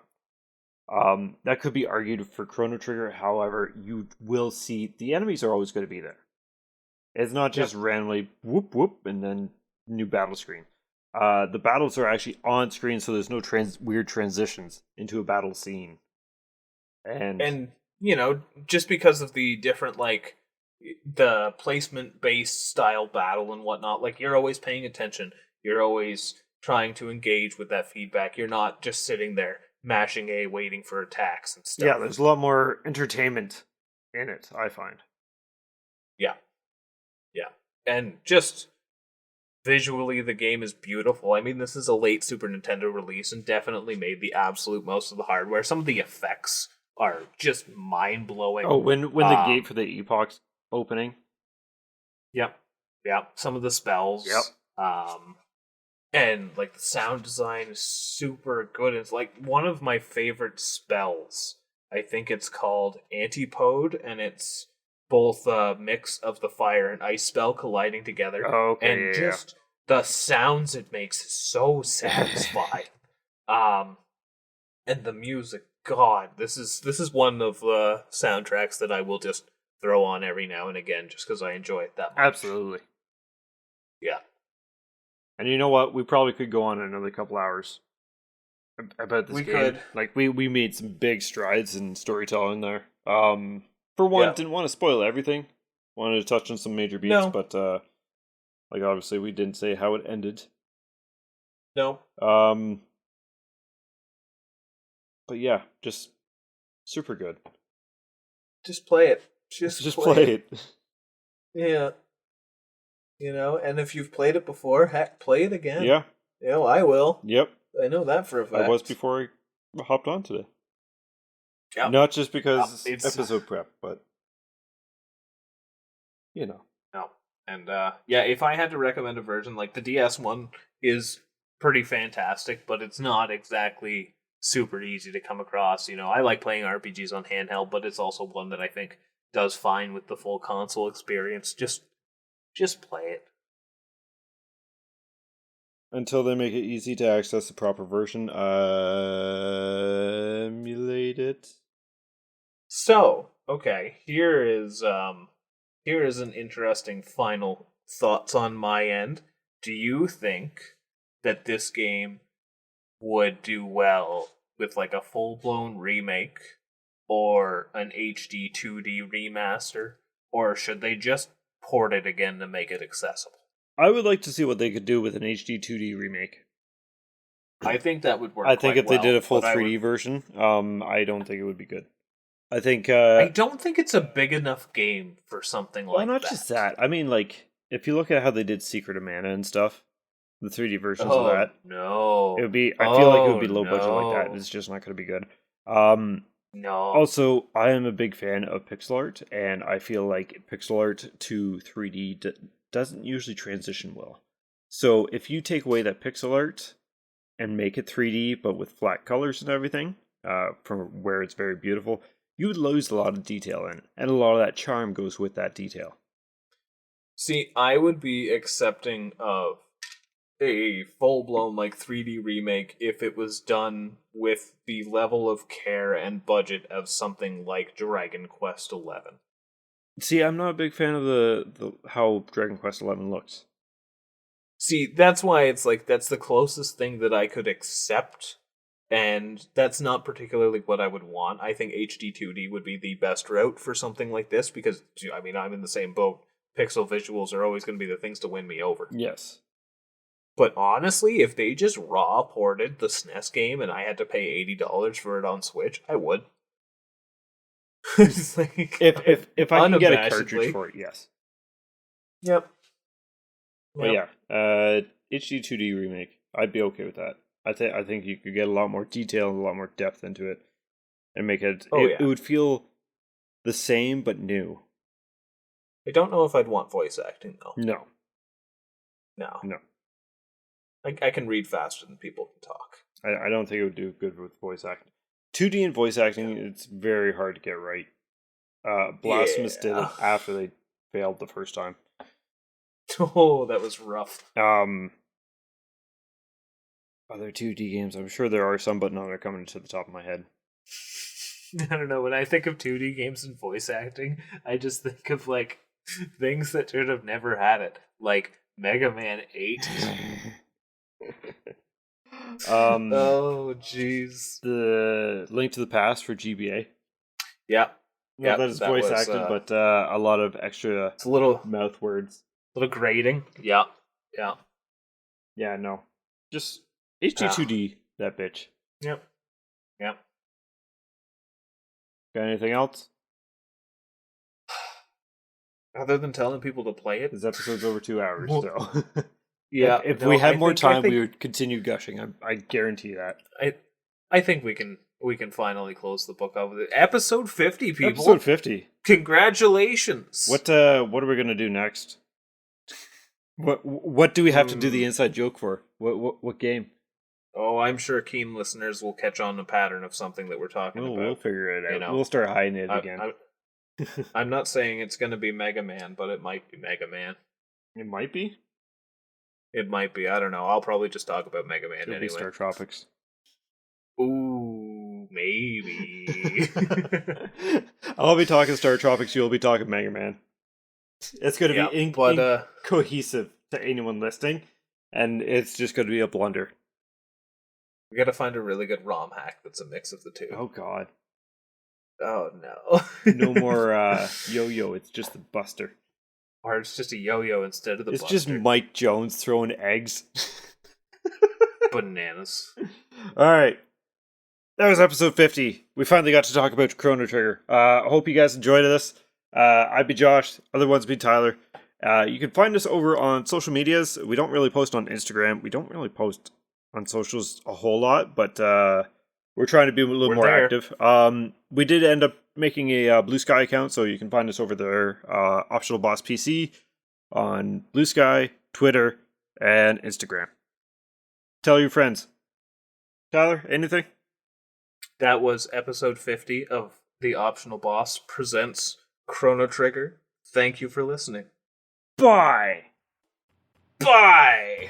That could be argued for Chrono Trigger. However, you will see the enemies are always going to be there. It's not just randomly whoop whoop and then new battle screen. The battles are actually on screen, so there's no weird transitions into a battle scene. And just because of the different like the placement based style battle and whatnot, like you're always paying attention. You're always trying to engage with that feedback. You're not just sitting there mashing A, waiting for attacks and stuff. Yeah, there's a lot more entertainment in it, I find. Yeah. And just visually, the game is beautiful. I mean, this is a late Super Nintendo release and definitely made the absolute most of the hardware. Some of the effects are just mind-blowing. Oh, when the gate for the epoch's opening? Yep. Some of the spells. Yep. And like the sound design is super good. It's like one of my favorite spells. I think it's called Antipode, and it's both a mix of the fire and ice spell colliding together. Oh, okay. And just the sounds it makes is so satisfying. And the music, God, this is one of the soundtracks that I will just throw on every now and again just because I enjoy it that much. Absolutely. Yeah. And you know what? We probably could go on another couple hours about this game. We could. Like we made some big strides in storytelling there. For one, didn't want to spoil everything. Wanted to touch on some major beats, but like obviously we didn't say how it ended. No. But yeah, just super good. Just play it. Just play it. Yeah. And if you've played it before, heck, play it again. Yeah. I will. Yep. I know that for a fact. I was before I hopped on today. Yep. Not just because episode prep, but No. And if I had to recommend a version, like the DS one is pretty fantastic, but it's not exactly super easy to come across. I like playing RPGs on handheld, but it's also one that I think does fine with the full console experience. Just play it. Until they make it easy to access the proper version, emulate it. So, okay, here is an interesting final thoughts on my end. Do you think that this game would do well with like a full-blown remake or an HD 2D remaster, or should they just port it again to make it accessible? I would like to see what they could do with an HD 2D remake. I think that would work. I think if they did a full 3D version, I don't think it would be good. I think I don't think it's a big enough game for something like that. Well, not just that. I mean, like, if you look at how they did Secret of Mana and stuff, the 3D versions of that, no, it would be. I feel like it would be low budget like that. It's just not going to be good. No. Also, I am a big fan of pixel art, and I feel like pixel art to 3D doesn't usually transition well. So if you take away that pixel art and make it 3D, but with flat colors and everything, from where it's very beautiful, you would lose a lot of detail in it, and a lot of that charm goes with that detail. See, I would be accepting of a full-blown like 3D remake if it was done with the level of care and budget of something like Dragon Quest XI. See, I'm not a big fan of the how Dragon Quest XI looks. See, that's why it's like that's the closest thing that I could accept, and that's not particularly what I would want. I think HD 2D would be the best route for something like this because, I mean, I'm in the same boat. Pixel visuals are always going to be the things to win me over. Yes. But honestly, if they just raw ported the SNES game and I had to pay $80 for it on Switch, I would. Like, if I can get a cartridge for it, yes. Yep. But yeah, HD 2D remake, I'd be okay with that. I think you could get a lot more detail and a lot more depth into it, and make it. It would feel the same but new. I don't know if I'd want voice acting though. No. I can read faster than people can talk. I don't think it would do good with voice acting. 2D and voice acting, it's very hard to get right. Blasphemous did it after they failed the first time. Oh, that was rough. Other 2D games, I'm sure there are some, but none are coming to the top of my head. I don't know. When I think of 2D games and voice acting, I just think of like things that should have never had it, like Mega Man 8. Oh, jeez. The Link to the Past for GBA. Yeah. Not that it's voice acted, but a lot of extra it's a little mouth words. A little grating. Yeah. Yeah, no. Just HD2D, that bitch. Yep. Got anything else? Other than telling people to play it? This episode's over 2 hours, so... Yeah. If we had more time, we would continue gushing. I guarantee that. I think we can finally close the book up with it. Episode 50, people. Episode 50. Congratulations. What are we gonna do next? What do we have to do the inside joke for? What game? Oh, I'm sure keen listeners will catch on the pattern of something that we're talking about. We'll figure it out. You know, we'll start hiding it again. I'm not saying it's going to be Mega Man, but it might be Mega Man. It might be? It might be. I don't know. I'll probably just talk about Mega Man anyway. Star Tropics. Ooh, maybe. I'll be talking Star Tropics, you'll be talking Mega Man. It's going to be cohesive to anyone listening, and it's just going to be a blunder. We got to find a really good ROM hack that's a mix of the two. Oh, God. Oh, no. No more yo-yo, it's just the Buster. Or it's just a yo-yo instead of the Buster. It's just Mike Jones throwing eggs. Bananas. Alright. That was episode 50. We finally got to talk about Chrono Trigger. I hope you guys enjoyed this. I'd be Josh. Other ones be Tyler. You can find us over on social medias. We don't really post on Instagram. We don't really post on socials a whole lot, but we're trying to be a little more active. We did end up making a Blue Sky account, so you can find us over there. Optional Boss PC on Blue Sky, Twitter, and Instagram. Tell your friends. Tyler, anything? That was episode 50 of The Optional Boss presents Chrono Trigger. Thank you for listening. Bye! Bye!